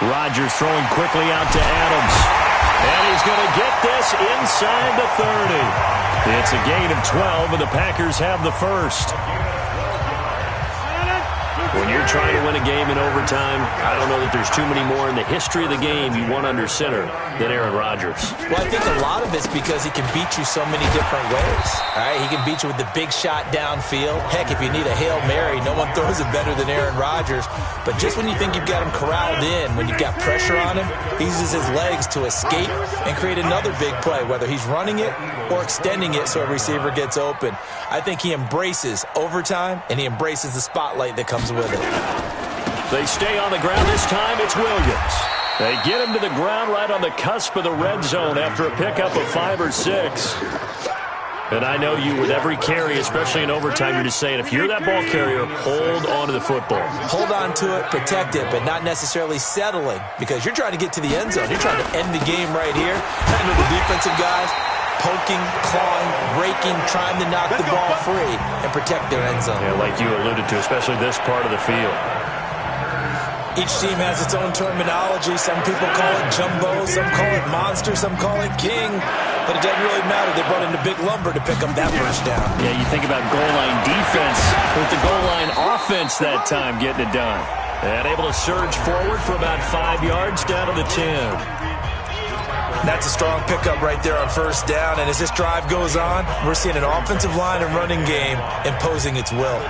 Rodgers throwing quickly out to Adams. And he's going to get this inside the 30. It's a gain of 12, and the Packers have the first. When you're trying to win a game in overtime, I don't know that there's too many more in the history of the game you want under center than Aaron Rodgers. Well, I think a lot of it's because he can beat you so many different ways. All right, he can beat you with the big shot downfield. Heck, if you need a Hail Mary, no one throws it better than Aaron Rodgers. But just when you think you've got him corralled in, when you've got pressure on him, he uses his legs to escape and create another big play, whether he's running it or extending it so a receiver gets open. I think he embraces overtime, and he embraces the spotlight that comes with it. They stay on the ground this time. It's Williams. They get him to the ground right on the cusp of the red zone after a pickup of 5 or 6. And I know you with every carry, especially in overtime, you're just saying, if you're that ball carrier, hold on to the football. Hold on to it, protect it, but not necessarily settling because you're trying to get to the end zone. You're trying to end the game right here. I know the defensive guys poking, clawing, raking, trying to knock the ball free and protect their end zone. Yeah, like you alluded to, especially this part of the field. Each team has its own terminology. Some people call it jumbo, some call it monster, some call it king. But it doesn't really matter. They brought in the big lumber to pick up that first down. Yeah, you think about goal line defense with the goal line offense that time getting it done. And able to surge forward for about 5 yards down to the 10. That's a strong pickup right there on first down. And as this drive goes on, we're seeing an offensive line and running game imposing its will.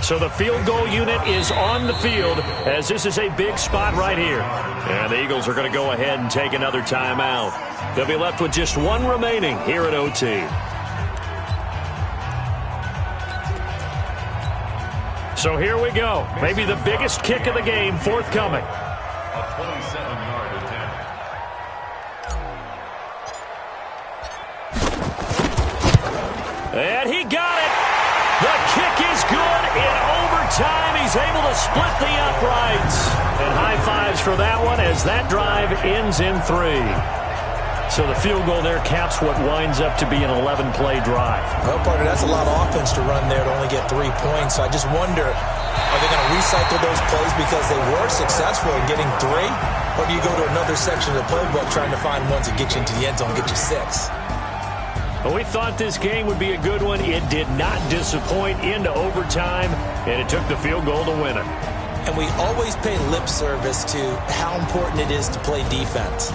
So the field goal unit is on the field as this is a big spot right here. And the Eagles are going to go ahead and take another timeout. They'll be left with just one remaining here at OT. So here we go. Maybe the biggest kick of the game forthcoming. A 27-yard attempt. And he got it. The kick is good. In overtime, he's able to split the uprights. And high fives for that one as that drive ends in 3. So the field goal there caps what winds up to be an 11-play drive. Well, partner, that's a lot of offense to run there to only get 3 points. So I just wonder, are they going to recycle those plays because they were successful in getting 3? Or do you go to another section of the playbook trying to find ones that get you into the end zone and get you 6? Well, we thought this game would be a good one. It did not disappoint into overtime, and it took the field goal to win it. And we always pay lip service to how important it is to play defense.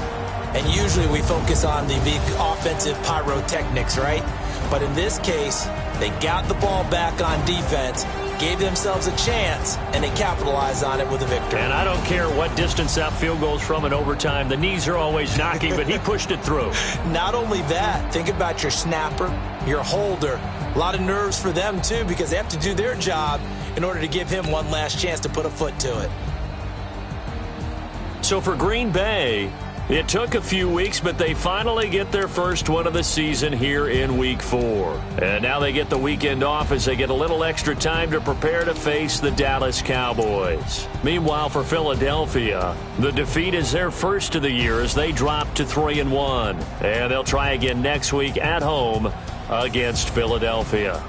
And usually we focus on the big offensive pyrotechnics, right? But in this case, they got the ball back on defense, gave themselves a chance, and they capitalized on it with a victory. And I don't care what distance that field goes from in overtime. The knees are always knocking, but he pushed it through. Not only that, think about your snapper, your holder. A lot of nerves for them, too, because they have to do their job in order to give him one last chance to put a foot to it. So for Green Bay, it took a few weeks, but they finally get their first one of the season here in Week 4. And now they get the weekend off as they get a little extra time to prepare to face the Dallas Cowboys. Meanwhile, for Philadelphia, the defeat is their first of the year as they drop to 3-1. And they'll try again next week at home against Philadelphia.